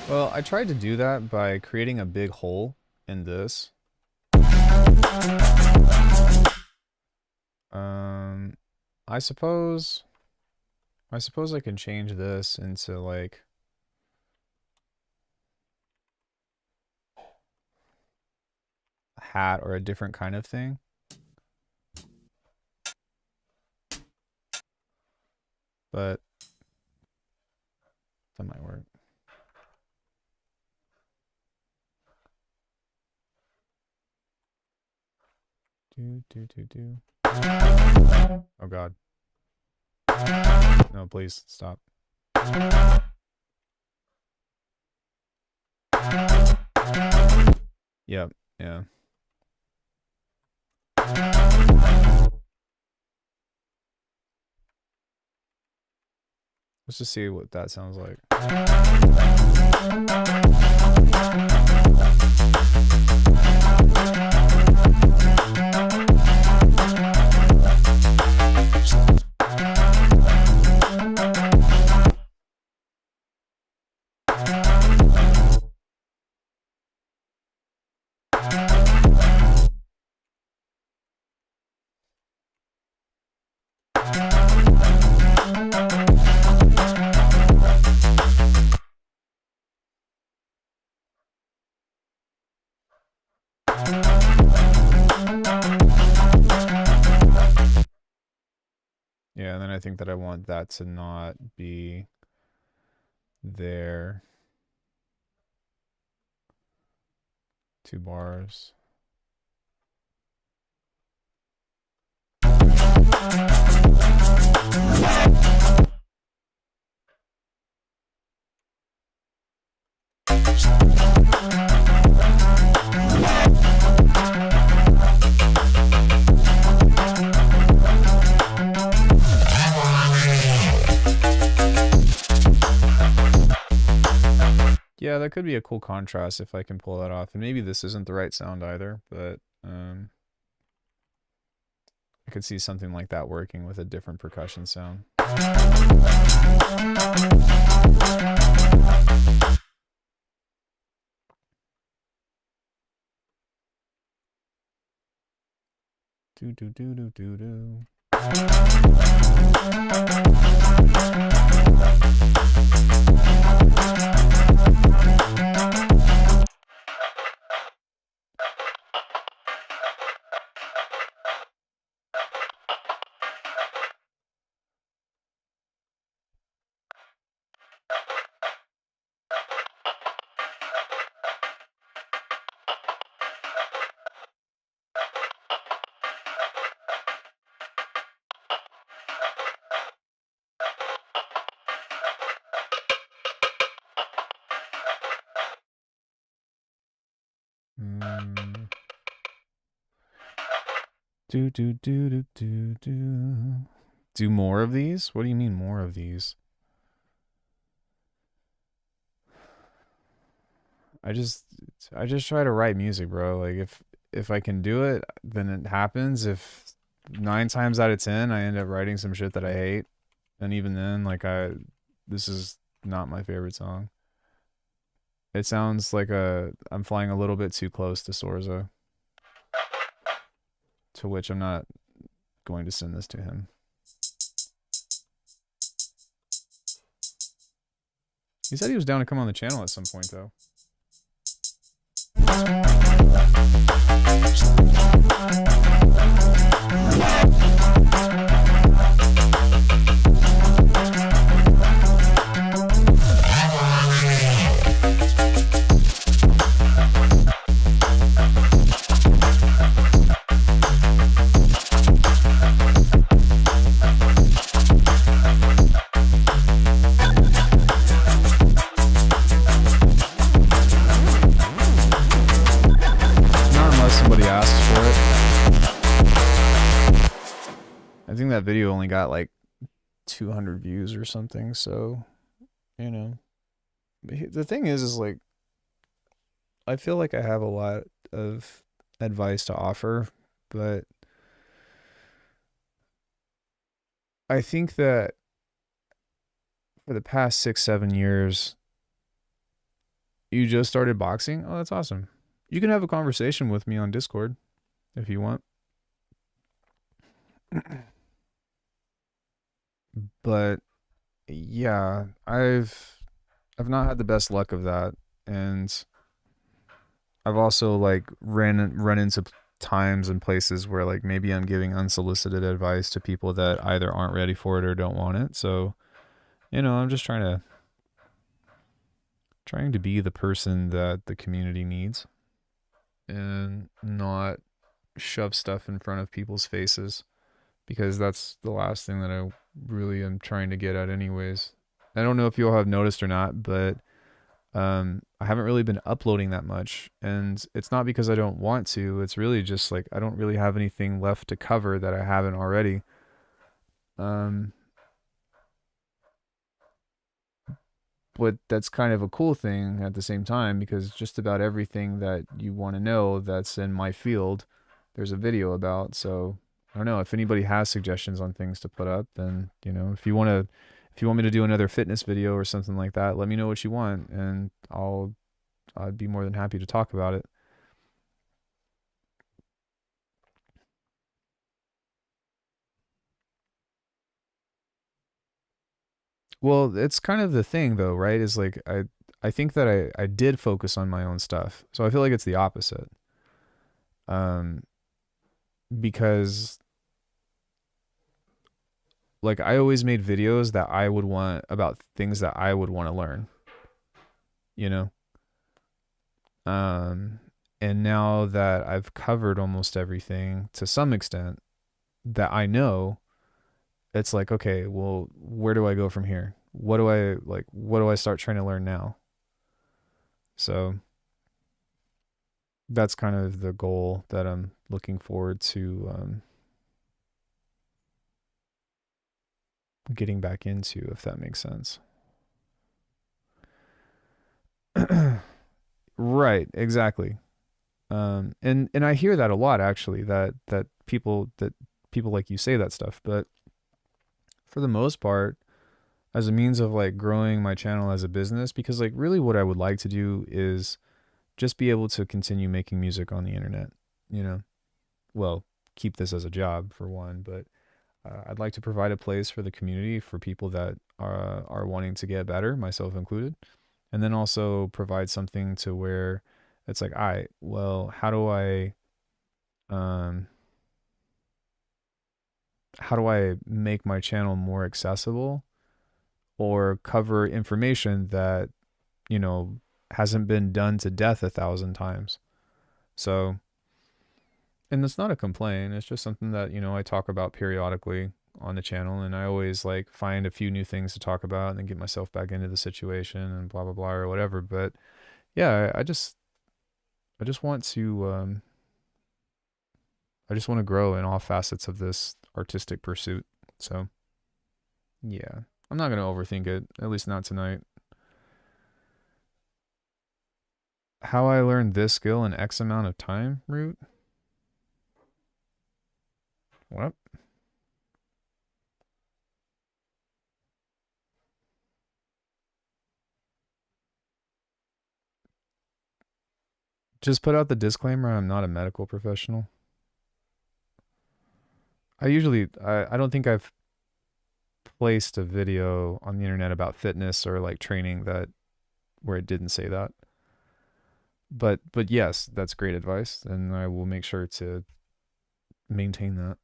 Well, I tried to do that by creating a big hole in this. I suppose I can change this into like a hat or a different kind of thing. But that might work. Do. Oh God. No, please stop. Yep, yeah. Let's just see what that sounds like. Yeah, and then I think that I want that to not be there. 2 bars. Yeah, that could be a cool contrast if I can pull that off. And maybe this isn't the right sound either, but I could see something like that working with a different percussion sound. Do do do do do do. Do do do do do do. Do more of these? What do you mean more of these? I just try to write music, bro. Like if I can do it, then it happens. If 9 times out of 10 I end up writing some shit that I hate, and even then, like this is not my favorite song. It sounds like I'm flying a little bit too close to Sorza, to which I'm not going to send this to him. He said he was down to come on the channel at some point, though. I think that video only got like 200 views or something, so, you know. The thing is like, I feel like I have a lot of advice to offer, but I think that for the past 6-7 years, you just started boxing. Oh, that's awesome. You can have a conversation with me on Discord. if you want. But yeah, I've not had the best luck of that, and I've also like run into times and places where like maybe I'm giving unsolicited advice to people that either aren't ready for it or don't want it. So, I'm just trying to be the person that the community needs and not shove stuff in front of people's faces, because that's the last thing that I really am trying to get at anyways. I don't know if you all have noticed or not, but I haven't really been uploading that much, and it's not because I don't want to. It's really just like I don't really have anything left to cover that I haven't already. Um, but that's kind of a cool thing at the same time, because just about everything that you want to know that's in my field, there's a video about. So I don't know if anybody has suggestions on things to put up, then if you want me to do another fitness video or something like that, let me know what you want, and I'd be more than happy to talk about it. Well, it's kind of the thing though, right? Is like I think that I did focus on my own stuff. So I feel like it's the opposite. Um because like I always made videos that I would want about things that I would want to learn, you know? Um and now that I've covered almost everything to some extent that I know, it's like, okay, well, where do I go from here? What do I start trying to learn now? So that's kind of the goal that I'm looking forward to getting back into, if that makes sense. Right, exactly. And I hear that a lot actually, that people like you say that stuff, but for the most part, as a means of like growing my channel as a business, because like really what I would like to do is just be able to continue making music on the internet, you know. Well, keep this as a job for one, but I'd like to provide a place for the community, for people that are wanting to get better, myself included, and then also provide something to where it's like, all right, well, um, how do I make my channel more accessible or cover information that you know hasn't been done to death 1,000 times? So, and it's not a complaint. It's just something that I talk about periodically on the channel, and I always like find a few new things to talk about and then get myself back into the situation and blah blah blah or whatever. But yeah, I just want to I just want to grow in all facets of this artistic pursuit. So yeah, I'm not gonna overthink it. At least not tonight. How I learned this skill in X amount of time, Root? What? Just put out the disclaimer, I'm not a medical professional. I don't think I've placed a video on the internet about fitness or like training that where it didn't say that. But yes, that's great advice, and I will make sure to maintain that.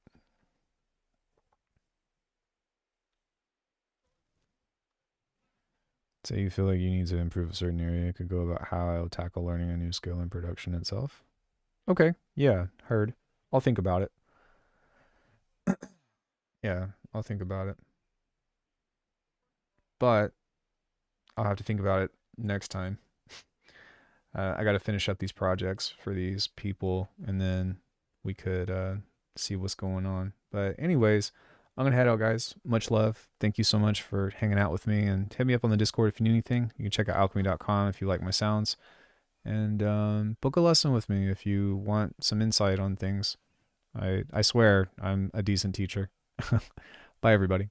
Say you feel like you need to improve a certain area, it could go about how I'll tackle learning a new skill in production itself. Okay, yeah, heard. I'll think about it. Yeah, I'll think about it. But I'll have to think about it next time. I got to finish up these projects for these people, and then we could see what's going on. But anyways, I'm gonna head out, guys. Much love. Thank you so much for hanging out with me, and hit me up on the Discord if you need anything. You can check out alchemy.com if you like my sounds, and book a lesson with me if you want some insight on things. I swear I'm a decent teacher. Bye, everybody.